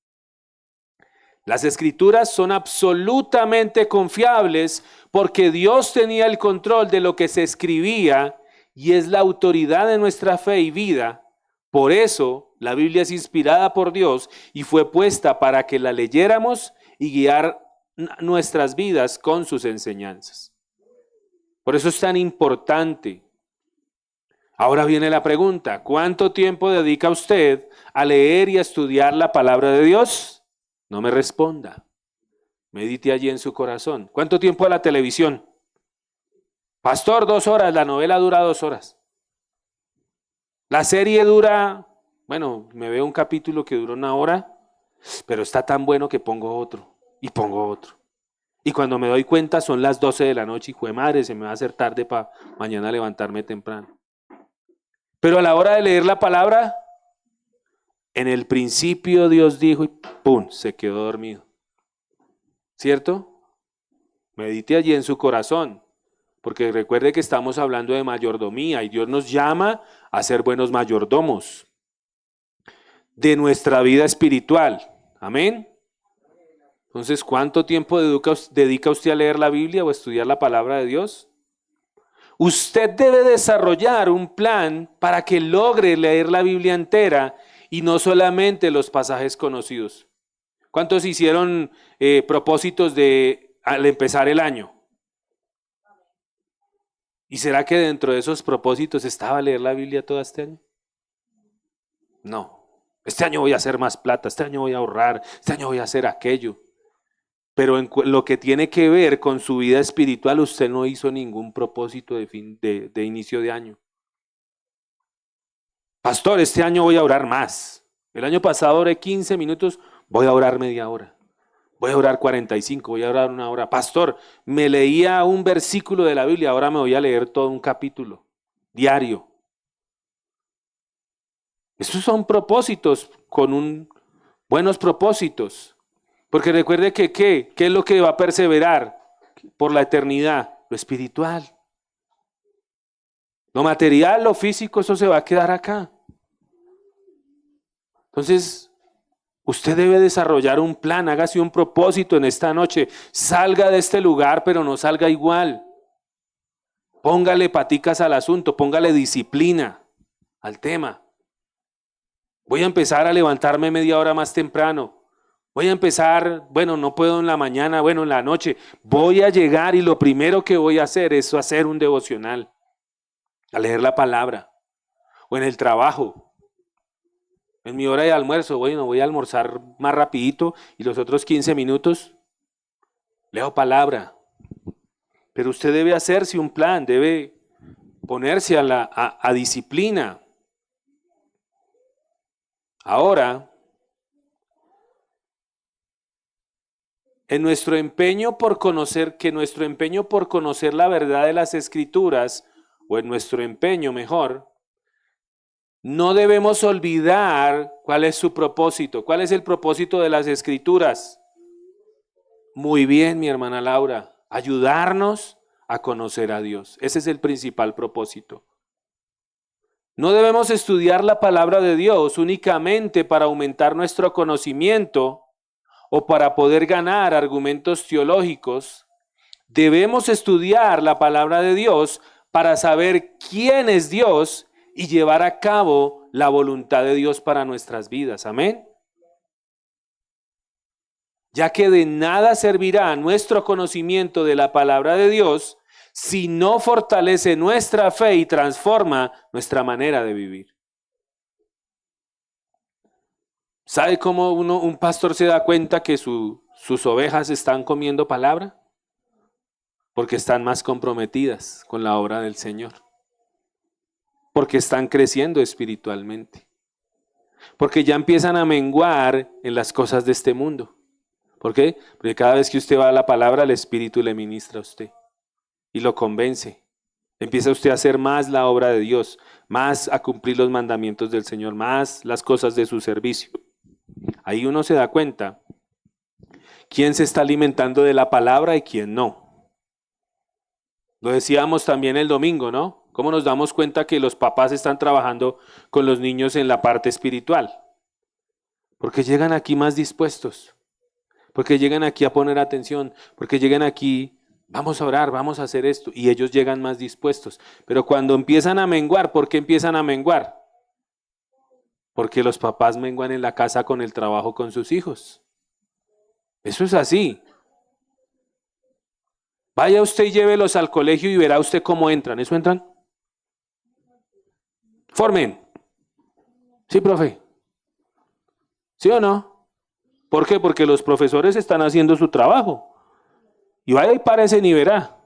Las escrituras son absolutamente confiables porque Dios tenía el control de lo que se escribía y es la autoridad de nuestra fe y vida. Por eso la Biblia es inspirada por Dios y fue puesta para que la leyéramos y guiar nuestras vidas con sus enseñanzas. Por eso es tan importante. Ahora viene la pregunta, ¿cuánto tiempo dedica usted a leer y a estudiar la palabra de Dios? No me responda. Medite allí en su corazón. ¿Cuánto tiempo a la televisión? Pastor, 2 horas, la novela dura 2 horas. La serie dura Bueno, me veo un capítulo que dura 1 hora, pero está tan bueno que pongo otro y pongo otro. Y cuando me doy cuenta son las 12 de la noche y jue madre, se me va a hacer tarde para mañana levantarme temprano. Pero a la hora de leer la palabra, en el principio Dios dijo y ¡pum! Se quedó dormido. ¿Cierto? Medite allí en su corazón, porque recuerde que estamos hablando de mayordomía y Dios nos llama a ser buenos mayordomos de nuestra vida espiritual. Amén. Entonces, ¿cuánto tiempo dedica usted a leer la Biblia o a estudiar la palabra de Dios? Usted debe desarrollar un plan para que logre leer la Biblia entera y no solamente los pasajes conocidos. ¿Cuántos hicieron propósitos al empezar el año? ¿Y será que dentro de esos propósitos estaba leer la Biblia todo este año? No. Este año voy a hacer más plata, este año voy a ahorrar, este año voy a hacer aquello. Pero en lo que tiene que ver con su vida espiritual, usted no hizo ningún propósito de inicio de año. Pastor, este año voy a orar más. El año pasado oré 15 minutos, voy a orar media hora. Voy a orar 45, voy a orar 1 hora. Pastor, me leía un versículo de la Biblia, ahora me voy a leer todo un capítulo diario. Esos son propósitos buenos propósitos. Porque recuerde que ¿qué es lo que va a perseverar por la eternidad? Lo espiritual. Lo material, lo físico, eso se va a quedar acá. Entonces, usted debe desarrollar un plan, hágase un propósito en esta noche. Salga de este lugar, pero no salga igual. Póngale paticas al asunto, póngale disciplina al tema. Voy a empezar a levantarme media hora más temprano. Voy a empezar, bueno, no puedo en la mañana, bueno, en la noche. Voy a llegar y lo primero que voy a hacer es hacer un devocional, a leer la palabra. O en el trabajo, en mi hora de almuerzo, bueno, voy a almorzar más rapidito y los otros 15 minutos leo palabra. Pero usted debe hacerse un plan, debe ponerse a disciplina. Ahora, en nuestro empeño por conocer la verdad de las Escrituras, o en nuestro empeño mejor, no debemos olvidar cuál es su propósito. ¿Cuál es el propósito de las Escrituras? Muy bien, mi hermana Laura, ayudarnos a conocer a Dios. Ese es el principal propósito. No debemos estudiar la palabra de Dios únicamente para aumentar nuestro conocimiento o para poder ganar argumentos teológicos. Debemos estudiar la palabra de Dios para saber quién es Dios y llevar a cabo la voluntad de Dios para nuestras vidas. Amén. Ya que de nada servirá nuestro conocimiento de la palabra de Dios si no fortalece nuestra fe y transforma nuestra manera de vivir. ¿Sabe cómo un pastor se da cuenta que sus ovejas están comiendo palabra? Porque están más comprometidas con la obra del Señor. Porque están creciendo espiritualmente. Porque ya empiezan a menguar en las cosas de este mundo. ¿Por qué? Porque cada vez que usted va a la palabra, el Espíritu le ministra a usted y lo convence. Empieza usted a hacer más la obra de Dios, más a cumplir los mandamientos del Señor, más las cosas de su servicio. Ahí uno se da cuenta quién se está alimentando de la palabra y quién no. Lo decíamos también el domingo, ¿no? ¿Cómo nos damos cuenta que los papás están trabajando con los niños en la parte espiritual? Porque llegan aquí más dispuestos, porque llegan aquí a poner atención, porque llegan aquí, vamos a orar, vamos a hacer esto, y ellos llegan más dispuestos. Pero cuando empiezan a menguar, ¿por qué empiezan a menguar? Porque los papás menguan en la casa con el trabajo con sus hijos. Eso es así. Vaya usted y llévelos al colegio y verá usted cómo entran. ¿Eso entran? Formen. Sí, profe. ¿Sí o no? ¿Por qué? Porque los profesores están haciendo su trabajo. Y vaya y párese y verá.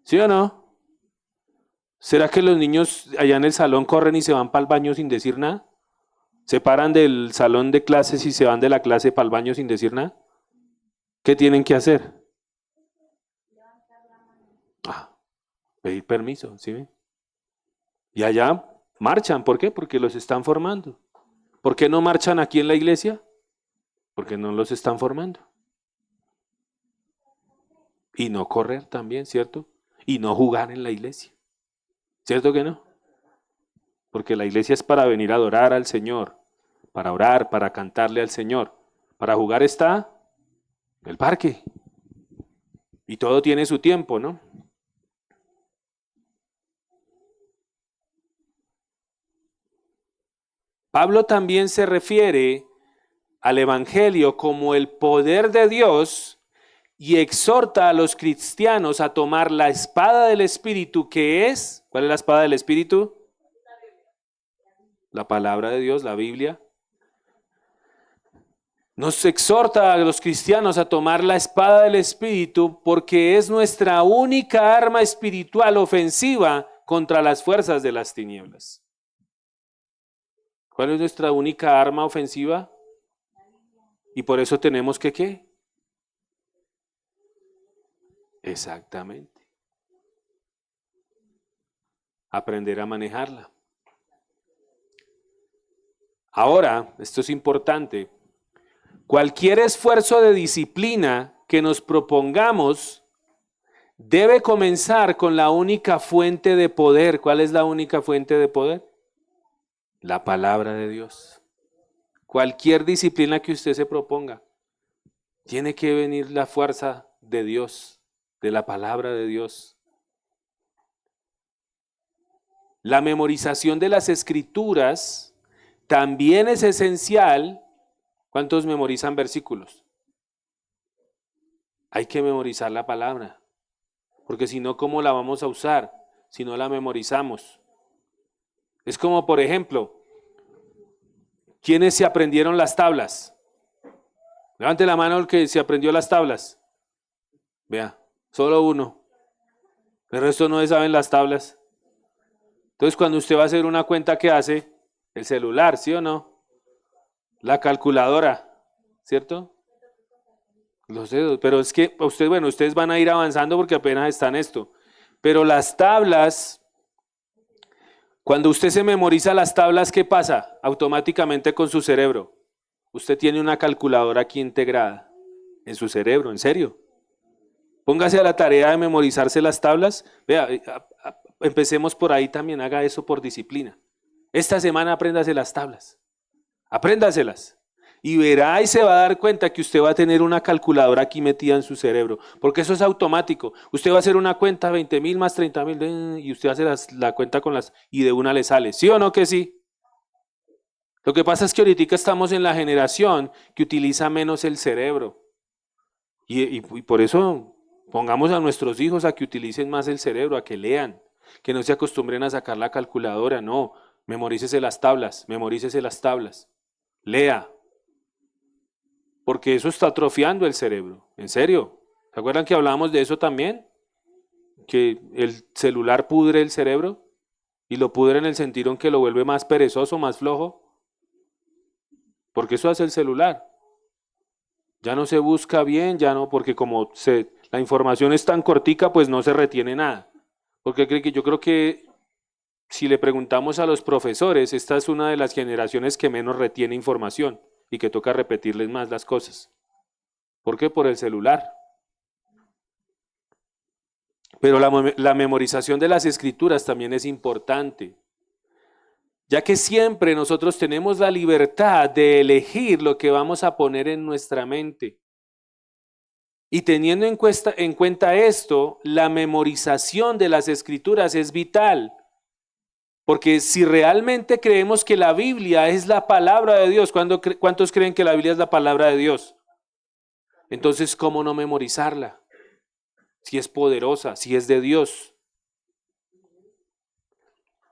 ¿Sí o no? ¿Será que los niños allá en el salón corren y se van para el baño sin decir nada? ¿Se paran del salón de clases y se van de la clase para el baño sin decir nada? ¿Qué tienen que hacer? Pedir permiso, ¿sí ven? Y allá marchan, ¿por qué? Porque los están formando. ¿Por qué no marchan aquí en la iglesia? Porque no los están formando. Y no correr también, ¿cierto? Y no jugar en la iglesia. ¿Cierto que no? Porque la iglesia es para venir a adorar al Señor, para orar, para cantarle al Señor. Para jugar está el parque. Y todo tiene su tiempo, ¿no? Pablo también se refiere al Evangelio como el poder de Dios y exhorta a los cristianos a tomar la espada del Espíritu, que es, ¿cuál es la espada del Espíritu? La palabra de Dios, la Biblia. Nos exhorta a los cristianos a tomar la espada del Espíritu porque es nuestra única arma espiritual ofensiva contra las fuerzas de las tinieblas. ¿Cuál es nuestra única arma ofensiva? Y por eso tenemos que ¿qué? Exactamente. Aprender a manejarla. Ahora, esto es importante. Cualquier esfuerzo de disciplina que nos propongamos debe comenzar con la única fuente de poder. ¿Cuál es la única fuente de poder? La palabra de Dios. Cualquier disciplina que usted se proponga, tiene que venir la fuerza de Dios, de la palabra de Dios. La memorización de las escrituras también es esencial. ¿Cuántos memorizan versículos? Hay que memorizar la palabra, porque si no, ¿cómo la vamos a usar si no la memorizamos? Es como, por ejemplo, ¿quiénes se aprendieron las tablas? Levante la mano el que se aprendió las tablas. Vea, solo uno. El resto no se saben las tablas. Entonces, cuando usted va a hacer una cuenta, ¿qué hace? El celular, ¿sí o no? La calculadora, ¿cierto? Los dedos, pero es que ustedes van a ir avanzando porque apenas están esto. Pero las tablas, cuando usted se memoriza las tablas, ¿qué pasa? Automáticamente con su cerebro. Usted tiene una calculadora aquí integrada en su cerebro, ¿en serio? Póngase a la tarea de memorizarse las tablas. Vea, empecemos por ahí también, haga eso por disciplina. Esta semana apréndase las tablas. Apréndaselas y verá y se va a dar cuenta que usted va a tener una calculadora aquí metida en su cerebro, porque eso es automático. Usted va a hacer una cuenta 20.000 más 30.000 y usted hace la cuenta con las y de una le sale. ¿Sí o no que sí? Lo que pasa es que ahorita estamos en la generación que utiliza menos el cerebro y por eso pongamos a nuestros hijos a que utilicen más el cerebro, a que lean, que no se acostumbren a sacar la calculadora, no, memorícese las tablas, memorícese las tablas. Lea, porque eso está atrofiando el cerebro, en serio. ¿Se acuerdan que hablábamos de eso también? Que el celular pudre el cerebro y lo pudre en el sentido en que lo vuelve más perezoso, más flojo. Porque eso hace el celular. Ya no se busca bien, ya no, porque como la información es tan cortica, pues no se retiene nada. Porque yo creo que si le preguntamos a los profesores, esta es una de las generaciones que menos retiene información y que toca repetirles más las cosas. ¿Por qué? Por el celular. Pero la memorización de las escrituras también es importante, ya que siempre nosotros tenemos la libertad de elegir lo que vamos a poner en nuestra mente. Y teniendo en cuenta esto, la memorización de las escrituras es vital. Porque si realmente creemos que la Biblia es la palabra de Dios, ¿cuántos creen que la Biblia es la palabra de Dios? Entonces, ¿cómo no memorizarla? Si es poderosa, si es de Dios.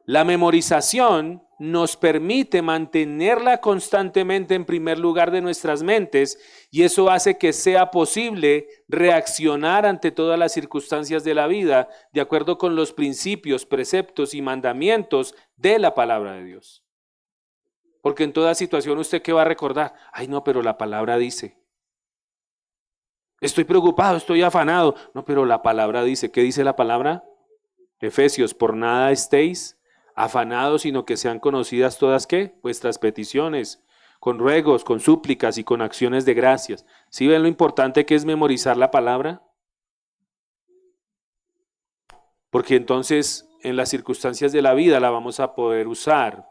La memorización nos permite mantenerla constantemente en primer lugar de nuestras mentes, y eso hace que sea posible reaccionar ante todas las circunstancias de la vida de acuerdo con los principios, preceptos y mandamientos de la palabra de Dios. Porque en toda situación usted, ¿qué va a recordar? Ay, no, pero la palabra dice. Estoy preocupado, estoy afanado. No, pero la palabra dice. ¿Qué dice la palabra? Efesios, por nada estéis afanados, sino que sean conocidas todas, ¿qué? Vuestras peticiones, con ruegos, con súplicas y con acciones de gracias. ¿Sí ven lo importante que es memorizar la palabra? Porque entonces en las circunstancias de la vida la vamos a poder usar.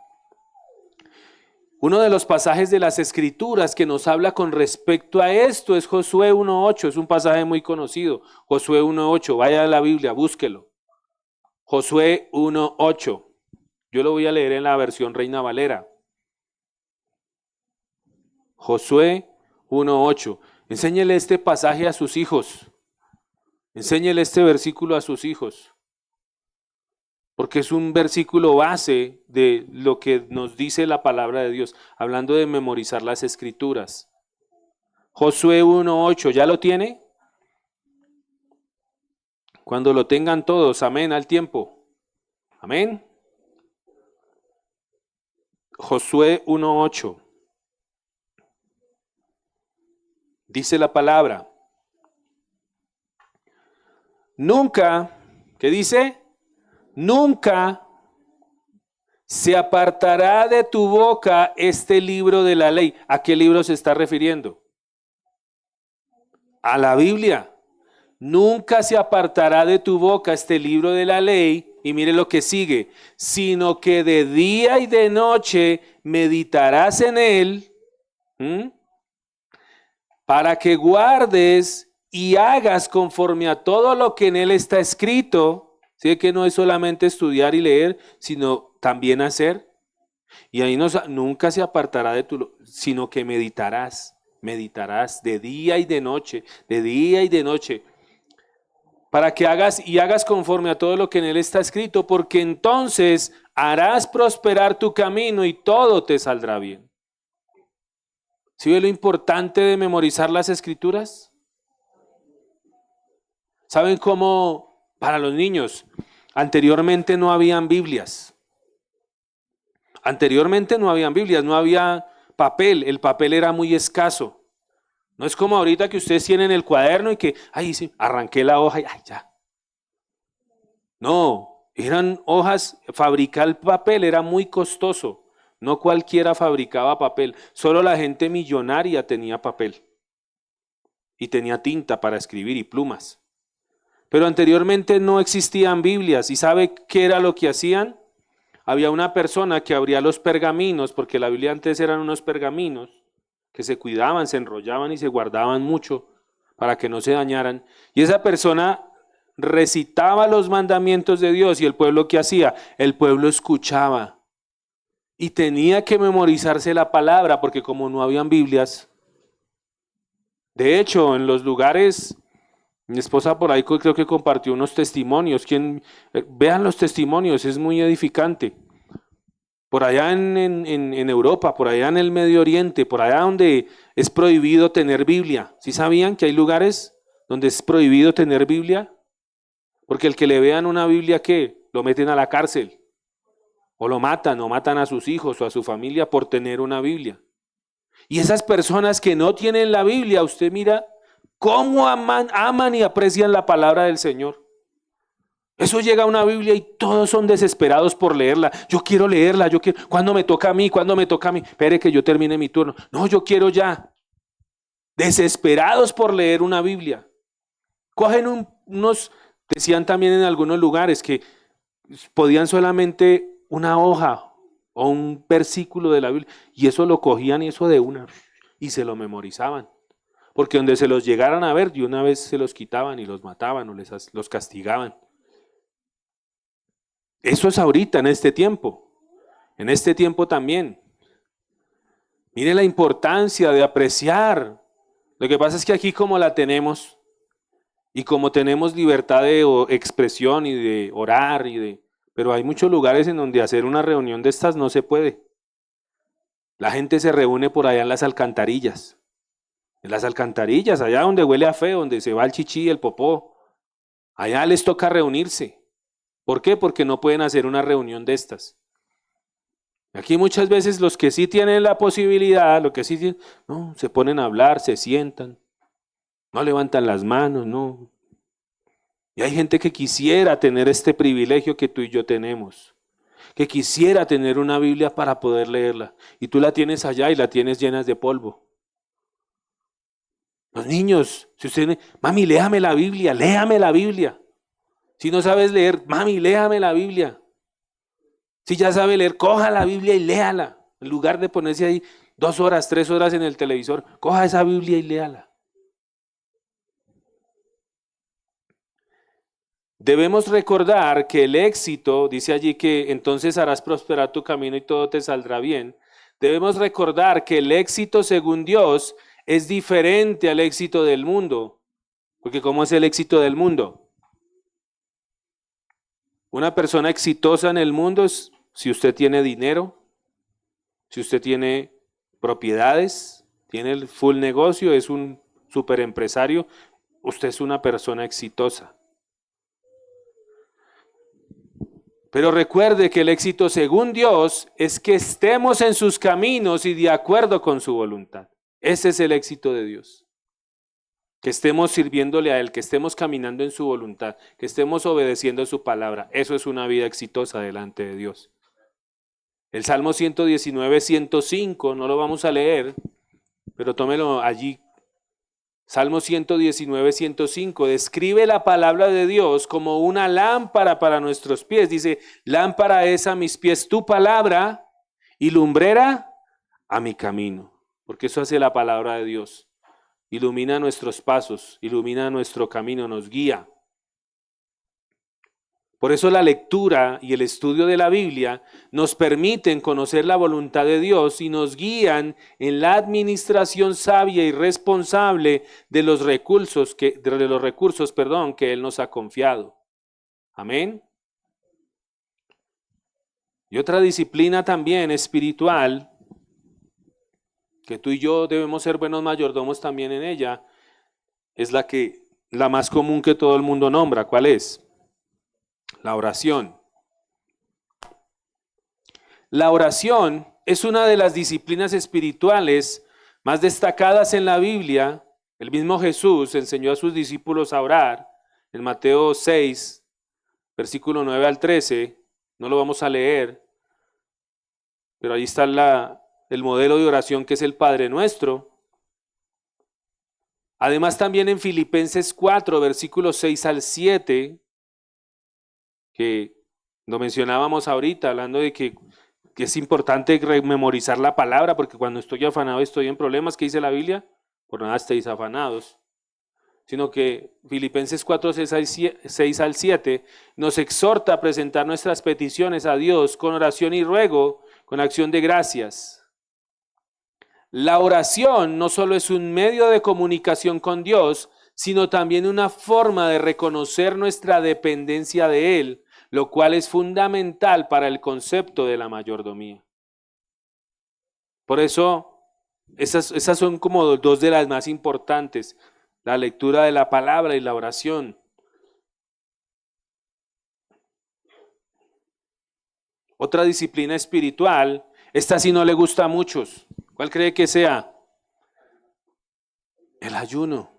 Uno de los pasajes de las Escrituras que nos habla con respecto a esto es Josué 1:8, es un pasaje muy conocido. Josué 1:8, vaya a la Biblia, búsquelo. Josué 1:8. Yo lo voy a leer en la versión Reina Valera. Josué 1:8. Enséñele este pasaje a sus hijos. Enséñele este versículo a sus hijos. Porque es un versículo base de lo que nos dice la palabra de Dios, hablando de memorizar las Escrituras. Josué 1:8, ¿ya lo tiene? Cuando lo tengan todos, amén, al tiempo. Amén. Josué 1:8. Dice la palabra. Nunca, ¿qué dice? Nunca se apartará de tu boca este libro de la ley. ¿A qué libro se está refiriendo? A la Biblia. Nunca se apartará de tu boca este libro de la ley, y mire lo que sigue, sino que de día y de noche meditarás en él, para que guardes y hagas conforme a todo lo que en él está escrito. ¿Sí? Que no es solamente estudiar y leer, sino también hacer. Y ahí nunca se apartará de tu, sino que meditarás de día y de noche, para que hagas conforme a todo lo que en él está escrito, porque entonces harás prosperar tu camino y todo te saldrá bien. ¿Sí ve lo importante de memorizar las Escrituras? ¿Saben cómo para los niños? Anteriormente no habían Biblias. No había papel, el papel era muy escaso. No es como ahorita que ustedes tienen el cuaderno y que, ay, sí, arranqué la hoja y ay, ya. No, eran hojas, fabricar el papel era muy costoso. No cualquiera fabricaba papel, solo la gente millonaria tenía papel. Y tenía tinta para escribir y plumas. Pero anteriormente no existían Biblias. ¿Y sabe qué era lo que hacían? Había una persona que abría los pergaminos, porque la Biblia antes eran unos pergaminos que se cuidaban, se enrollaban y se guardaban mucho para que no se dañaran. Y esa persona recitaba los mandamientos de Dios, y el pueblo, ¿qué hacía? El pueblo escuchaba y tenía que memorizarse la palabra, porque como no habían Biblias. De hecho, en los lugares, mi esposa por ahí creo que compartió unos testimonios. Vean los testimonios, es muy edificante. Por allá en Europa, por allá en el Medio Oriente, por allá donde es prohibido tener Biblia. ¿Sí sabían que hay lugares donde es prohibido tener Biblia? Porque el que le vean una Biblia, ¿qué? Lo meten a la cárcel. O lo matan, o matan a sus hijos o a su familia por tener una Biblia. Y esas personas que no tienen la Biblia, usted mira cómo aman y aprecian la palabra del Señor. Eso llega a una Biblia y todos son desesperados por leerla. Yo quiero leerla, ¿cuándo me toca a mí? Espere que yo termine mi turno. No, yo quiero ya. Desesperados por leer una Biblia. Cogen decían también en algunos lugares que podían solamente una hoja o un versículo de la Biblia, y eso lo cogían y eso de una, y se lo memorizaban. Porque donde se los llegaran a ver, de una vez se los quitaban y los mataban o los castigaban. Eso es ahorita, en este tiempo. En este tiempo también. Mire la importancia de apreciar. Lo que pasa es que aquí, como la tenemos, y como tenemos libertad de expresión y de orar y de Pero hay muchos lugares en donde hacer una reunión de estas no se puede. La gente se reúne por allá en las alcantarillas. En las alcantarillas, allá donde huele a feo, donde se va el chichi y el popó. Allá les toca reunirse. ¿Por qué? Porque no pueden hacer una reunión de estas. Aquí muchas veces los que sí tienen la posibilidad, los que sí tienen, no, se ponen a hablar, se sientan, no levantan las manos, no. Y hay gente que quisiera tener este privilegio que tú y yo tenemos, que quisiera tener una Biblia para poder leerla, y tú la tienes allá y la tienes llena de polvo. Los niños, si usted, mami, léame la Biblia, léame la Biblia. Si no sabes leer, mami, léame la Biblia. Si ya sabe leer, coja la Biblia y léala. En lugar de ponerse ahí 2 horas, 3 horas en el televisor, coja esa Biblia y léala. Debemos recordar que el éxito, dice allí que entonces harás prosperar tu camino y todo te saldrá bien. Debemos recordar que el éxito según Dios es diferente al éxito del mundo. Porque ¿cómo es el éxito del mundo? Una persona exitosa en el mundo es si usted tiene dinero, si usted tiene propiedades, tiene el full negocio, es un super empresario, usted es una persona exitosa. Pero recuerde que el éxito según Dios es que estemos en sus caminos y de acuerdo con su voluntad. Ese es el éxito de Dios. Que estemos sirviéndole a Él, que estemos caminando en su voluntad, que estemos obedeciendo su palabra. Eso es una vida exitosa delante de Dios. El Salmo 119, 105, no lo vamos a leer, pero tómelo allí. Salmo 119, 105, describe la palabra de Dios como una lámpara para nuestros pies. Dice, lámpara es a mis pies tu palabra y lumbrera a mi camino. Porque eso hace la palabra de Dios. Ilumina nuestros pasos, ilumina nuestro camino, nos guía. Por eso la lectura y el estudio de la Biblia nos permiten conocer la voluntad de Dios y nos guían en la administración sabia y responsable de los recursos que Él nos ha confiado. Amén. Y otra disciplina también espiritual, que tú y yo debemos ser buenos mayordomos también en ella, es la más común que todo el mundo nombra. ¿Cuál es? La oración. La oración es una de las disciplinas espirituales más destacadas en la Biblia. El mismo Jesús enseñó a sus discípulos a orar en Mateo 6, versículo 9 al 13. No lo vamos a leer, pero ahí está el modelo de oración que es el Padre Nuestro. Además también en Filipenses 4, versículos 6 al 7, que lo mencionábamos ahorita, hablando de que es importante memorizar la palabra, porque cuando estoy afanado estoy en problemas. ¿Qué dice la Biblia? Por nada estéis afanados. Sino que Filipenses 4, 6 al 7 nos exhorta a presentar nuestras peticiones a Dios con oración y ruego, con acción de gracias. La oración no solo es un medio de comunicación con Dios, sino también una forma de reconocer nuestra dependencia de Él, lo cual es fundamental para el concepto de la mayordomía. Por eso, esas son como 2 de las más importantes, la lectura de la palabra y la oración. Otra disciplina espiritual, esta sí no le gusta a muchos. ¿Cuál cree que sea? El ayuno.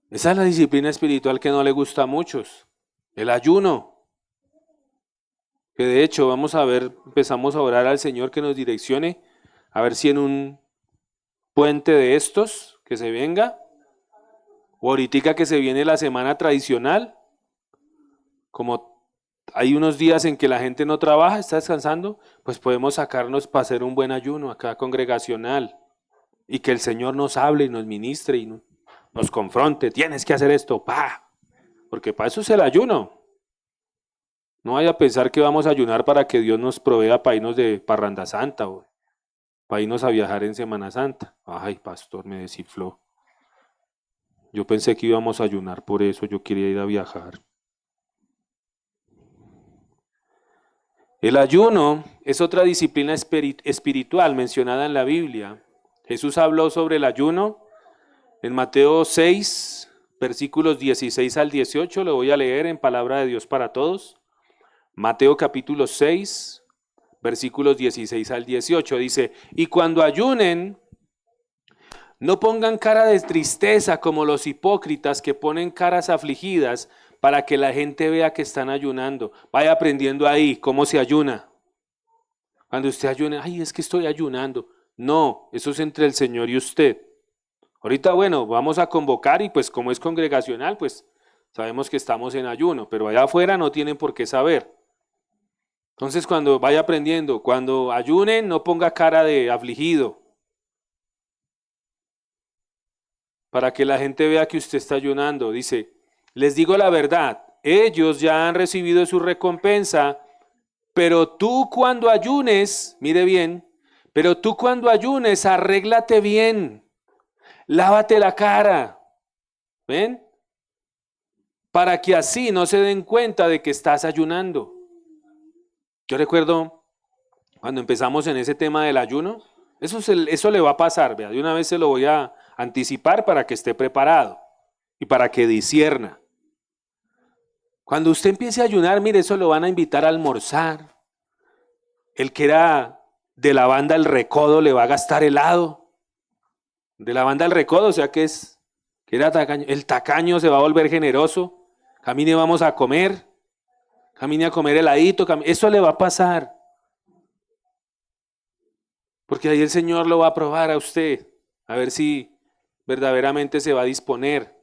Esa es la disciplina espiritual que no le gusta a muchos. El ayuno. Que de hecho empezamos a orar al Señor que nos direccione, a ver si en un puente de estos que se venga, o ahorita que se viene la semana tradicional, como hay unos días en que la gente no trabaja, está descansando, pues podemos sacarnos para hacer un buen ayuno acá congregacional, y que el Señor nos hable y nos ministre y nos confronte, tienes que hacer esto, porque para eso es el ayuno. No vaya a pensar que vamos a ayunar para que Dios nos provea para irnos de parranda santa o para irnos a viajar en Semana Santa. Ay, pastor, me descifló. Yo pensé que íbamos a ayunar por eso, yo quería ir a viajar. El ayuno es otra disciplina espiritual mencionada en la Biblia. Jesús habló sobre el ayuno en Mateo 6, versículos 16 al 18. Lo voy a leer en Palabra de Dios para todos. Mateo capítulo 6, versículos 16 al 18. Dice, y cuando ayunen, no pongan cara de tristeza como los hipócritas que ponen caras afligidas para que la gente vea que están ayunando. Vaya aprendiendo ahí cómo se ayuna. Cuando usted ayune, ay, es que estoy ayunando. No, eso es entre el Señor y usted. Ahorita, bueno, vamos a convocar y pues como es congregacional, pues sabemos que estamos en ayuno, pero allá afuera no tienen por qué saber. Entonces, cuando vaya aprendiendo, cuando ayunen, no ponga cara de afligido, para que la gente vea que usted está ayunando. Dice, les digo la verdad, ellos ya han recibido su recompensa, pero tú cuando ayunes, mire bien, pero tú cuando ayunes, arréglate bien, lávate la cara, ¿ven? Para que así no se den cuenta de que estás ayunando. Yo recuerdo cuando empezamos en ese tema del ayuno, eso le va a pasar, vea, de una vez se lo voy a anticipar para que esté preparado y para que discierna. Cuando usted empiece a ayunar, mire, eso lo van a invitar a almorzar. El que era de la banda El Recodo le va a gastar helado. De la banda El Recodo, o sea que era tacaño. El tacaño se va a volver generoso. Camine, vamos a comer. Camine a comer heladito. Eso le va a pasar. Porque ahí el Señor lo va a probar a usted. A ver si verdaderamente se va a disponer.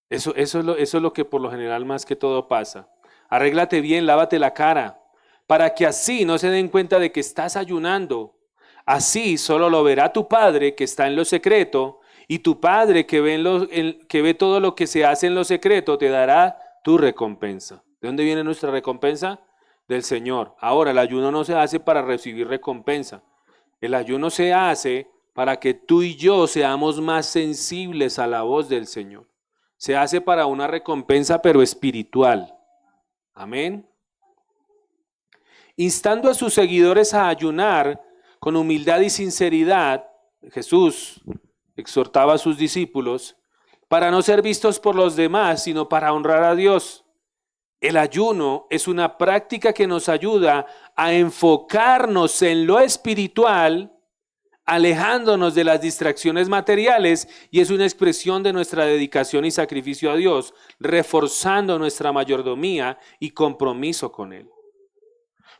Eso es lo que por lo general más que todo pasa. Arréglate bien, lávate la cara, para que así no se den cuenta de que estás ayunando. Así solo lo verá tu Padre que está en lo secreto, y tu Padre que ve todo lo que se hace en lo secreto te dará tu recompensa. ¿De dónde viene nuestra recompensa? Del Señor. Ahora, el ayuno no se hace para recibir recompensa. El ayuno se hace para que tú y yo seamos más sensibles a la voz del Señor. Se hace para una recompensa, pero espiritual. Amén. Instando a sus seguidores a ayunar con humildad y sinceridad, Jesús exhortaba a sus discípulos para no ser vistos por los demás, sino para honrar a Dios. El ayuno es una práctica que nos ayuda a enfocarnos en lo espiritual, alejándonos de las distracciones materiales, y es una expresión de nuestra dedicación y sacrificio a Dios, reforzando nuestra mayordomía y compromiso con Él.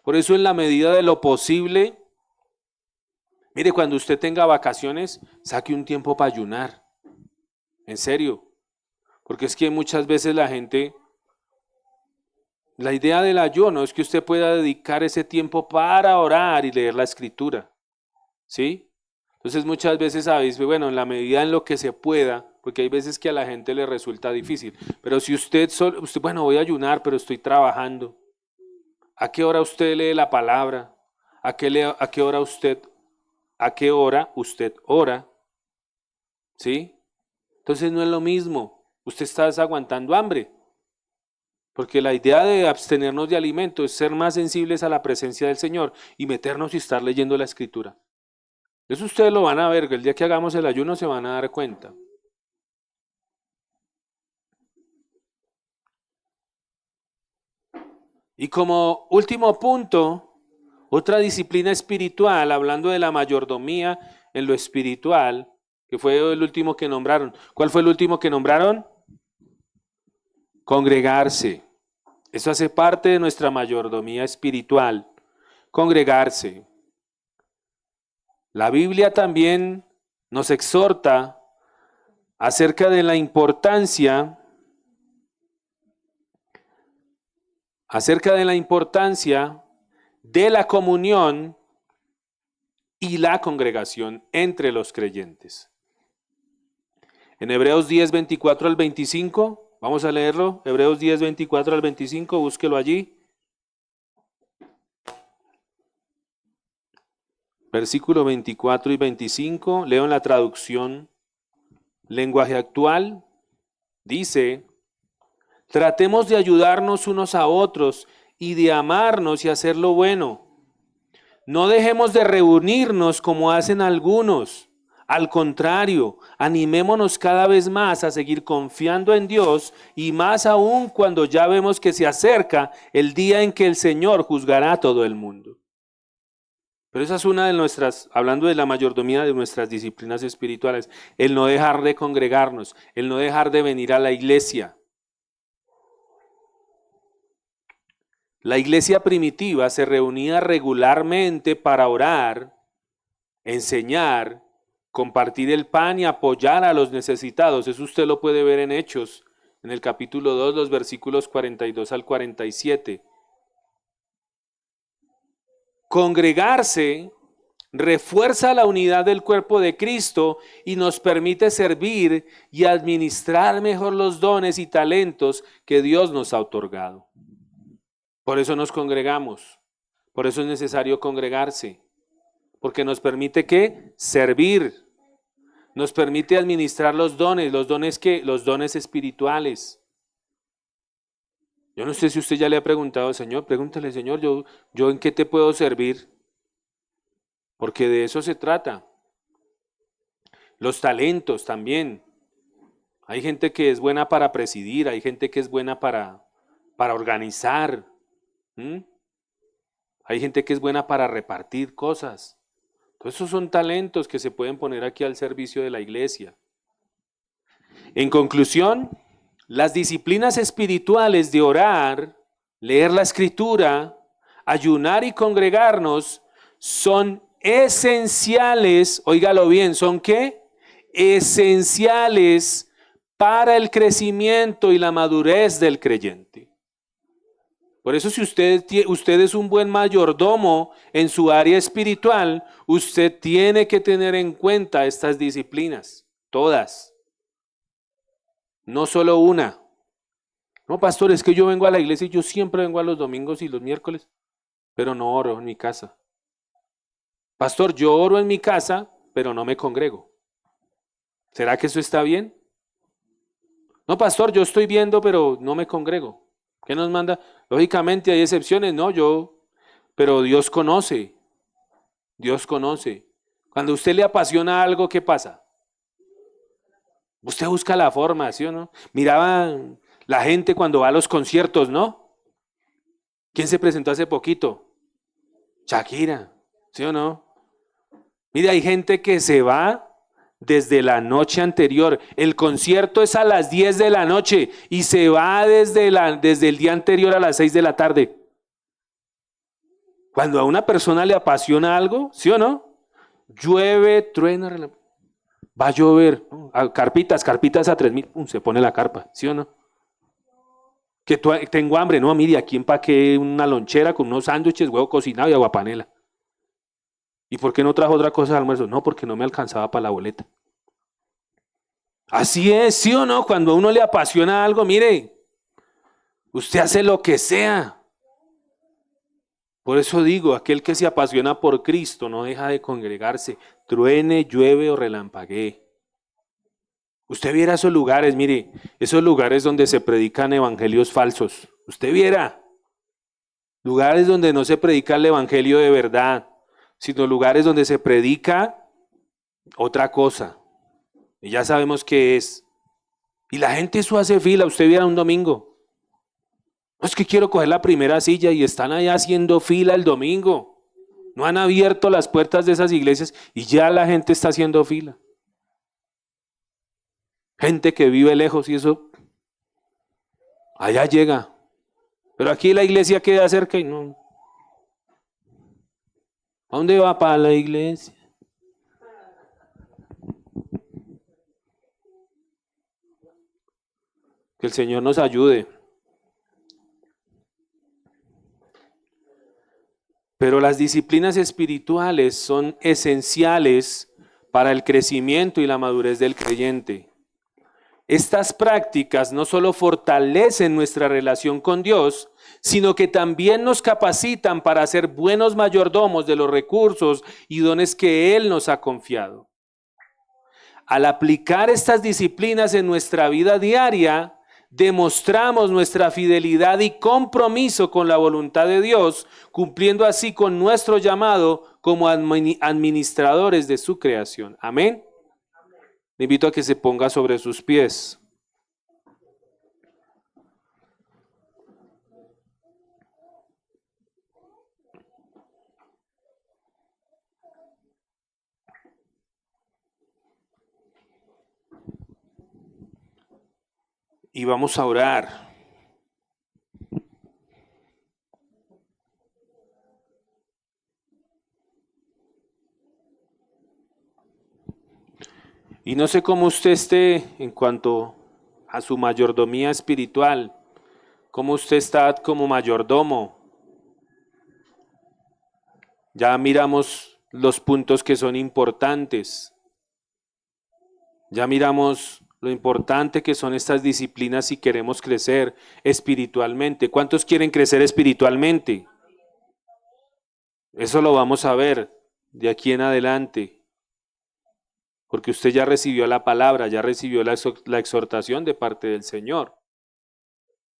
Por eso, en la medida de lo posible, mire, cuando usted tenga vacaciones, saque un tiempo para ayunar. En serio. Porque es que muchas veces la idea del ayuno es que usted pueda dedicar ese tiempo para orar y leer la Escritura. ¿Sí? Entonces muchas veces sabéis, bueno, en la medida en lo que se pueda, porque hay veces que a la gente le resulta difícil, pero si usted bueno, voy a ayunar, pero estoy trabajando. ¿A qué hora usted lee la palabra? ¿A qué hora usted ora? ¿Sí? Entonces no es lo mismo. Usted está aguantando hambre. Porque la idea de abstenernos de alimento es ser más sensibles a la presencia del Señor y meternos y estar leyendo la Escritura. Eso ustedes lo van a ver, que el día que hagamos el ayuno se van a dar cuenta. Y como último punto, otra disciplina espiritual, hablando de la mayordomía en lo espiritual, que fue el último que nombraron. ¿Cuál fue el último que nombraron? Congregarse. Eso hace parte de nuestra mayordomía espiritual. Congregarse. La Biblia también nos exhorta acerca de la importancia de la comunión y la congregación entre los creyentes. En Hebreos 10, 24 al 25, vamos a leerlo. Hebreos 10, 24 al 25, búsquelo allí. Versículo 24 y 25, leo en la traducción lenguaje actual. Dice: tratemos de ayudarnos unos a otros y de amarnos y hacer lo bueno. No dejemos de reunirnos como hacen algunos. Al contrario, animémonos cada vez más a seguir confiando en Dios y más aún cuando ya vemos que se acerca el día en que el Señor juzgará a todo el mundo. Pero esa es una de nuestras, hablando de la mayordomía de nuestras disciplinas espirituales, el no dejar de congregarnos, el no dejar de venir a la iglesia. La iglesia primitiva se reunía regularmente para orar, enseñar, compartir el pan y apoyar a los necesitados. Eso usted lo puede ver en Hechos, en el capítulo 2, los versículos 42 al 47. Congregarse refuerza la unidad del cuerpo de Cristo y nos permite servir y administrar mejor los dones y talentos que Dios nos ha otorgado. Por eso nos congregamos, por eso es necesario congregarse, porque nos permite ¿qué? Servir, nos permite administrar los dones espirituales. Yo no sé si usted ya le ha preguntado, Señor, pregúntale, Señor, yo ¿en qué te puedo servir? Porque de eso se trata. Los talentos también. Hay gente que es buena para presidir, hay gente que es buena para organizar. Hay gente que es buena para repartir cosas. Entonces esos son talentos que se pueden poner aquí al servicio de la iglesia. En conclusión, las disciplinas espirituales de orar, leer la escritura, ayunar y congregarnos son esenciales, óigalo bien, ¿son qué? Esenciales para el crecimiento y la madurez del creyente. Por eso si usted es un buen mayordomo en su área espiritual, usted tiene que tener en cuenta estas disciplinas, todas. No solo una. No, pastor, es que yo vengo a la iglesia y yo siempre vengo a los domingos y los miércoles, pero no oro en mi casa. Pastor, yo oro en mi casa, pero no me congrego. ¿Será que eso está bien? No, pastor, yo estoy viendo, pero no me congrego. ¿Qué nos manda? Lógicamente hay excepciones, no, pero Dios conoce. Dios conoce. Cuando a usted le apasiona algo, ¿qué pasa? Usted busca la forma, ¿sí o no? Miraba la gente cuando va a los conciertos, ¿no? ¿Quién se presentó hace poquito? Shakira, ¿sí o no? Mire, hay gente que se va desde la noche anterior. El concierto es a las 10 de la noche y se va desde el día anterior a las 6 de la tarde. Cuando a una persona le apasiona algo, ¿sí o no? Llueve, truena, va a llover, carpitas a 3.000, se pone la carpa, ¿sí o no? Que tengo hambre, no, mire, aquí empaqué una lonchera con unos sándwiches, huevo cocinado y aguapanela. ¿Y por qué no trajo otra cosa de almuerzo? No, porque no me alcanzaba para la boleta. Así es, ¿sí o no? Cuando a uno le apasiona algo, mire, usted hace lo que sea. Por eso digo, aquel que se apasiona por Cristo no deja de congregarse, truene, llueve o relampaguee. Usted viera esos lugares, mire, esos lugares donde se predican evangelios falsos. Usted viera lugares donde no se predica el evangelio de verdad, sino lugares donde se predica otra cosa. Y ya sabemos qué es. Y la gente eso hace fila, usted viera un domingo. No es que quiero coger la primera silla y están allá haciendo fila el domingo. No han abierto las puertas de esas iglesias y ya la gente está haciendo fila. Gente que vive lejos y eso, allá llega. Pero aquí la iglesia queda cerca y no. ¿A dónde va para la iglesia? Que el Señor nos ayude. Pero las disciplinas espirituales son esenciales para el crecimiento y la madurez del creyente. Estas prácticas no solo fortalecen nuestra relación con Dios, sino que también nos capacitan para ser buenos mayordomos de los recursos y dones que Él nos ha confiado. Al aplicar estas disciplinas en nuestra vida diaria, demostramos nuestra fidelidad y compromiso con la voluntad de Dios, cumpliendo así con nuestro llamado como administradores de su creación. Amén. Le invito a que se ponga sobre sus pies. Y vamos a orar. Y no sé cómo usted esté en cuanto a su mayordomía espiritual, cómo usted está como mayordomo. Ya miramos los puntos que son importantes. Ya miramos lo importante que son estas disciplinas si queremos crecer espiritualmente. ¿Cuántos quieren crecer espiritualmente? Eso lo vamos a ver de aquí en adelante. Porque usted ya recibió la palabra, ya recibió la exhortación de parte del Señor.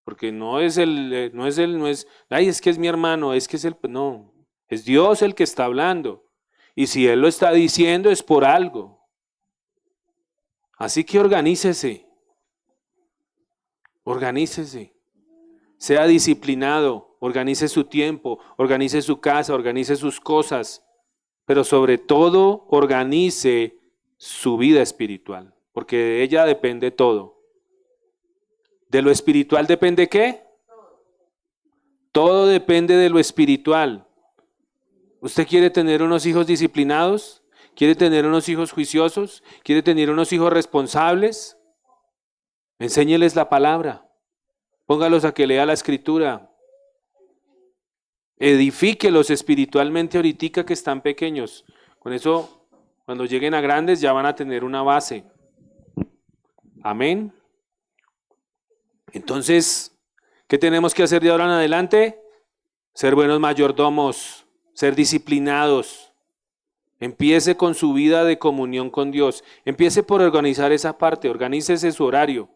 Porque no es, ay, es que es mi hermano, es que es no, es Dios el que está hablando. Y si Él lo está diciendo es por algo. Así que organícese, sea disciplinado, organice su tiempo, organice su casa, organice sus cosas, pero sobre todo organice su vida espiritual, porque de ella depende todo. ¿De lo espiritual depende qué? Todo depende de lo espiritual. ¿Usted quiere tener unos hijos disciplinados? ¿Quiere tener unos hijos juiciosos? ¿Quiere tener unos hijos responsables? Enséñeles la palabra. Póngalos a que lea la escritura. Edifíquelos espiritualmente ahorita que están pequeños. Con eso, cuando lleguen a grandes ya van a tener una base. Amén. Entonces, ¿qué tenemos que hacer de ahora en adelante? Ser buenos mayordomos, ser disciplinados. Empiece con su vida de comunión con Dios. Empiece por organizar esa parte, organícese su horario.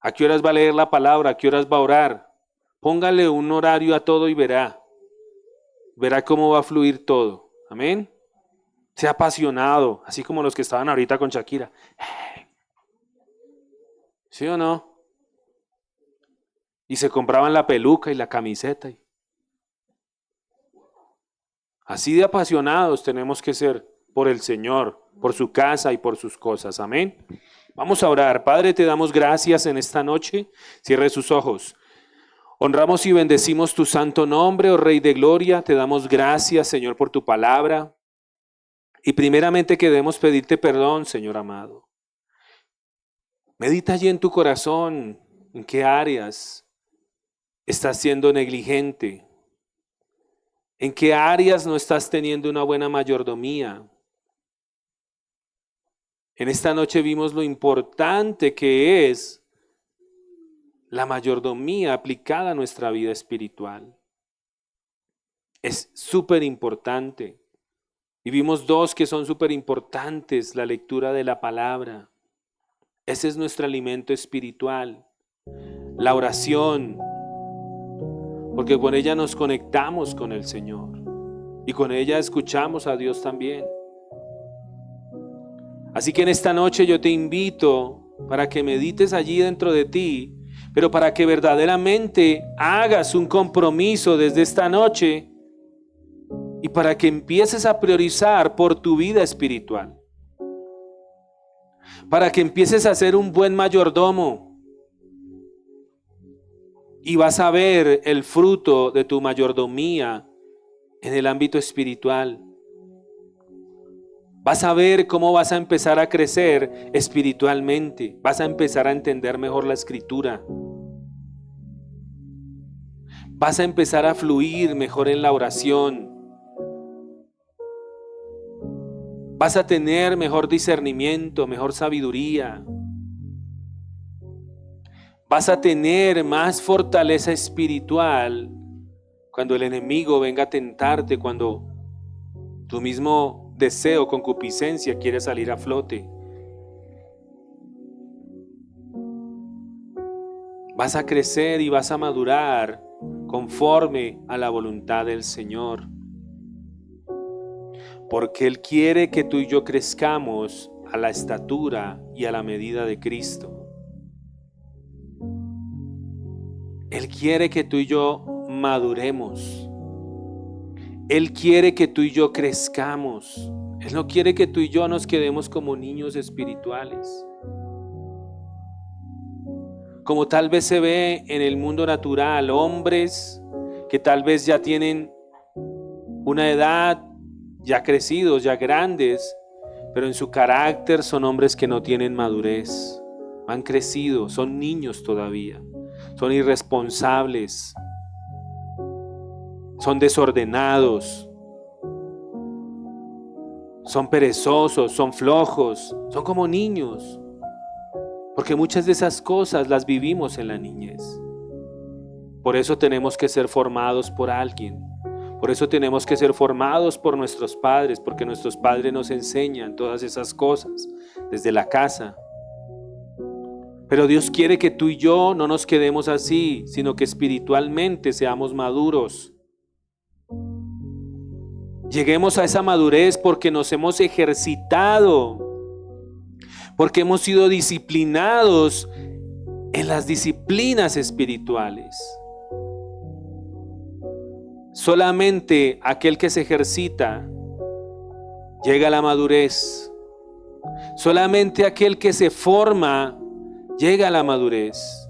¿A qué horas va a leer la palabra? ¿A qué horas va a orar? Póngale un horario a todo y verá. Verá cómo va a fluir todo. Amén. Sea apasionado, así como los que estaban ahorita con Shakira. ¿Sí o no? Y se compraban la peluca y la camiseta. Así de apasionados tenemos que ser por el Señor, por su casa y por sus cosas. Amén. Vamos a orar. Padre, te damos gracias en esta noche. Cierre sus ojos. Honramos y bendecimos tu santo nombre, oh Rey de Gloria. Te damos gracias, Señor, por tu palabra. Y primeramente queremos pedirte perdón, Señor amado. Medita allí en tu corazón en qué áreas estás siendo negligente. ¿En qué áreas no estás teniendo una buena mayordomía? En esta noche vimos lo importante que es la mayordomía aplicada a nuestra vida espiritual. Es súper importante. Y vimos dos que son súper importantes: la lectura de la palabra. Ese es nuestro alimento espiritual. La oración, porque con ella nos conectamos con el Señor y con ella escuchamos a Dios también. Así que en esta noche yo te invito para que medites allí dentro de ti, pero para que verdaderamente hagas un compromiso desde esta noche y para que empieces a priorizar por tu vida espiritual, para que empieces a ser un buen mayordomo. Y vas a ver el fruto de tu mayordomía en el ámbito espiritual. Vas a ver cómo vas a empezar a crecer espiritualmente. Vas a empezar a entender mejor la escritura. Vas a empezar a fluir mejor en la oración. Vas a tener mejor discernimiento, mejor sabiduría. Vas a tener más fortaleza espiritual cuando el enemigo venga a tentarte, cuando tu mismo deseo, concupiscencia quiere salir a flote. vas a crecer y vas a madurar conforme a la voluntad del Señor. Porque Él quiere que tú y yo crezcamos a la estatura y a la medida de Cristo. Él quiere que tú y yo maduremos. Él quiere que tú y yo crezcamos. Él no quiere que tú y yo nos quedemos como niños espirituales. Como tal vez se ve en el mundo natural, hombres que tal vez ya tienen una edad, ya crecidos, ya grandes, pero en su carácter son hombres que no tienen madurez, han crecido, son niños todavía, son irresponsables, son desordenados, son perezosos, son flojos, son como niños, porque muchas de esas cosas las vivimos en la niñez. Por eso tenemos que ser formados por alguien. Por eso tenemos que ser formados por nuestros padres, porque nuestros padres nos enseñan todas esas cosas desde la casa. Pero Dios quiere que tú y yo no nos quedemos así, sino que espiritualmente seamos maduros. Lleguemos a esa madurez porque nos hemos ejercitado, porque hemos sido disciplinados en las disciplinas espirituales. Solamente aquel que se ejercita llega a la madurez. Solamente aquel que se forma llega a la madurez.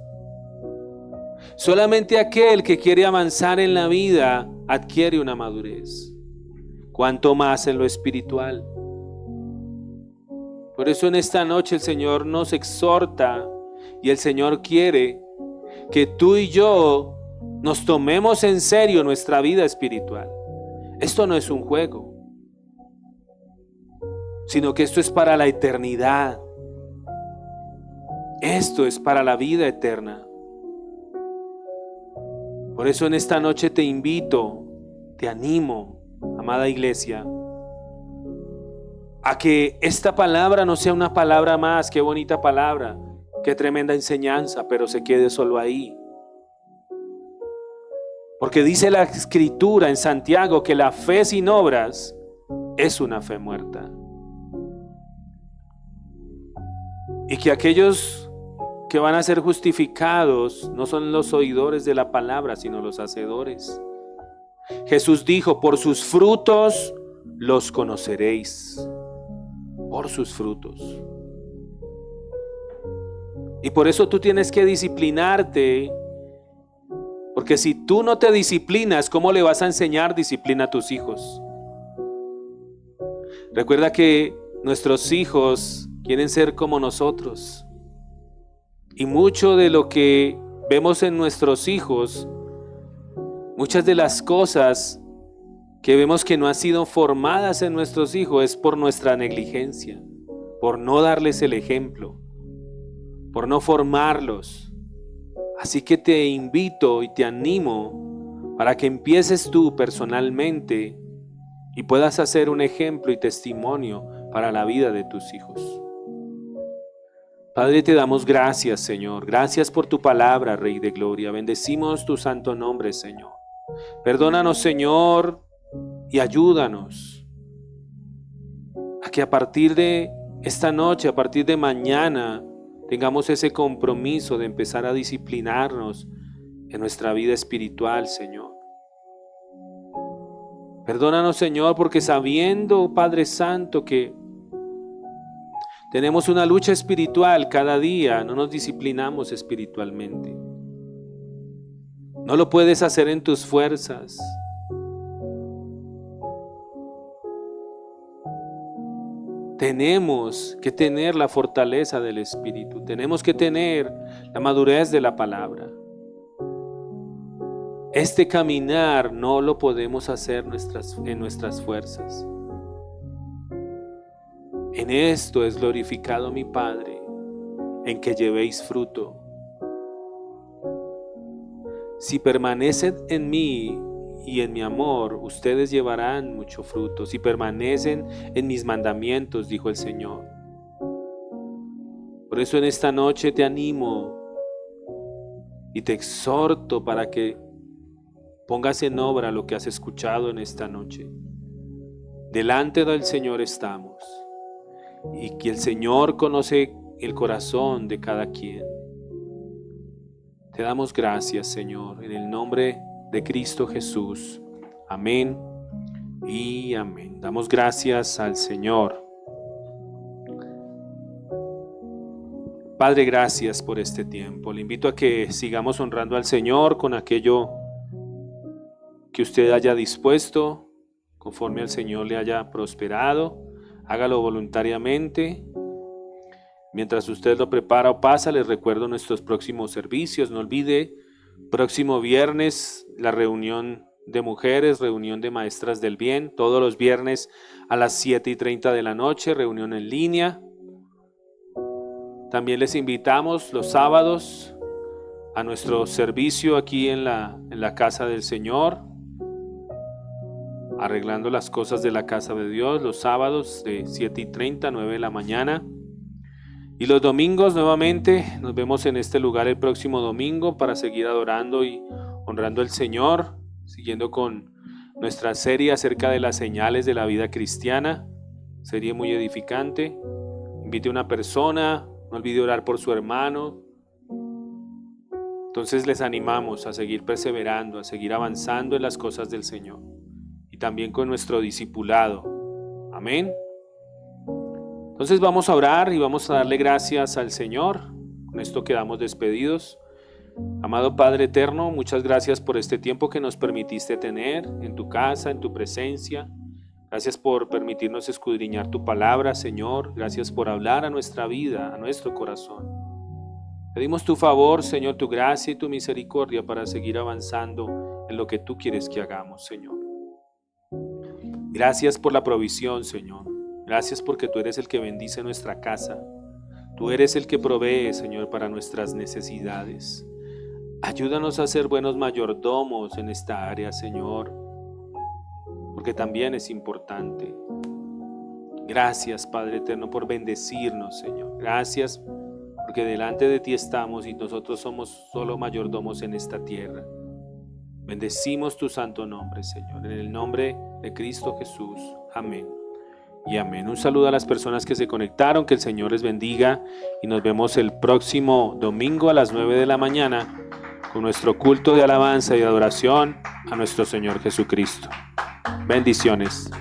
Solamente aquel que quiere avanzar en la vida adquiere una madurez. Cuanto más en lo espiritual. Por eso en esta noche el Señor nos exhorta y el Señor quiere que tú y yo nos tomemos en serio nuestra vida espiritual. Esto no es un juego, sino que esto es para la eternidad. Esto es para la vida eterna. Por eso en esta noche te invito, te animo, amada iglesia, a que esta palabra no sea una palabra más. Qué bonita palabra, qué tremenda enseñanza, pero se quede solo ahí. Porque dice la Escritura en Santiago que la fe sin obras es una fe muerta. Y que aquellos que van a ser justificados no son los oidores de la palabra, sino los hacedores. Jesús dijo, por sus frutos los conoceréis. Por sus frutos. Y por eso tú tienes que disciplinarte. Porque si tú no te disciplinas, ¿cómo le vas a enseñar disciplina a tus hijos? Recuerda que nuestros hijos quieren ser como nosotros. Y mucho de lo que vemos en nuestros hijos, muchas de las cosas que vemos que no han sido formadas en nuestros hijos es por nuestra negligencia, por no darles el ejemplo, por no formarlos. Así que te invito y te animo para que empieces tú personalmente y puedas hacer un ejemplo y testimonio para la vida de tus hijos. Padre, te damos gracias, Señor. Gracias por tu palabra, Rey de Gloria. Bendecimos tu santo nombre, Señor. Perdónanos, Señor, y ayúdanos a que a partir de esta noche, a partir de mañana, tengamos ese compromiso de empezar a disciplinarnos en nuestra vida espiritual, Señor. Perdónanos, Señor, porque sabiendo, Padre Santo, que tenemos una lucha espiritual cada día, no nos disciplinamos espiritualmente. No lo puedes hacer en tus fuerzas. Tenemos que tener la fortaleza del Espíritu. Tenemos que tener la madurez de la palabra. Este caminar no lo podemos hacer en nuestras fuerzas. En esto es glorificado mi Padre, en que llevéis fruto. Si permanecen en mí y en mi amor, ustedes llevarán mucho fruto. Si permanecen en mis mandamientos, dijo el Señor. Por eso en esta noche te animo y te exhorto para que pongas en obra lo que has escuchado en esta noche. Delante del Señor estamos y que el Señor conoce el corazón de cada quien. Te damos gracias, Señor, en el nombre de Cristo Jesús. Amén y amén. Damos gracias al Señor. Padre, gracias por este tiempo. Le invito a que sigamos honrando al Señor con aquello que usted haya dispuesto, conforme al Señor le haya prosperado. Hágalo voluntariamente. Mientras usted lo prepara o pasa, les recuerdo nuestros próximos servicios. No olvide, próximo viernes, la reunión de mujeres, reunión de maestras del bien, todos los viernes a las 7:30 de la noche, reunión en línea. También les invitamos los sábados a nuestro servicio aquí en la casa del Señor, arreglando las cosas de la casa de Dios, los sábados de 7:30 a 9 de la mañana. Y los domingos nuevamente nos vemos en este lugar el próximo domingo para seguir adorando y honrando al Señor, siguiendo con nuestra serie acerca de las señales de la vida cristiana, serie muy edificante. Invite a una persona, no olvide orar por su hermano. Entonces les animamos a seguir perseverando, a seguir avanzando en las cosas del Señor y también con nuestro discipulado. Amén. Entonces vamos a orar y vamos a darle gracias al Señor. Con esto quedamos despedidos. Amado Padre eterno, muchas gracias por este tiempo que nos permitiste tener en tu casa, en tu presencia. Gracias por permitirnos escudriñar tu palabra, Señor. Gracias por hablar a nuestra vida, a nuestro corazón. Pedimos tu favor, Señor, tu gracia y tu misericordia para seguir avanzando en lo que tú quieres que hagamos, Señor. Gracias por la provisión, Señor. Gracias porque tú eres el que bendice nuestra casa. Tú eres el que provee, Señor, para nuestras necesidades. Ayúdanos a ser buenos mayordomos en esta área, Señor, porque también es importante. Gracias, Padre eterno, por bendecirnos, Señor. Gracias porque delante de ti estamos y nosotros somos solo mayordomos en esta tierra. Bendecimos tu santo nombre, Señor, en el nombre de Cristo Jesús. Amén y amén. Un saludo a las personas que se conectaron, que el Señor les bendiga y nos vemos el próximo domingo a las 9 de la mañana con nuestro culto de alabanza y adoración a nuestro Señor Jesucristo. Bendiciones.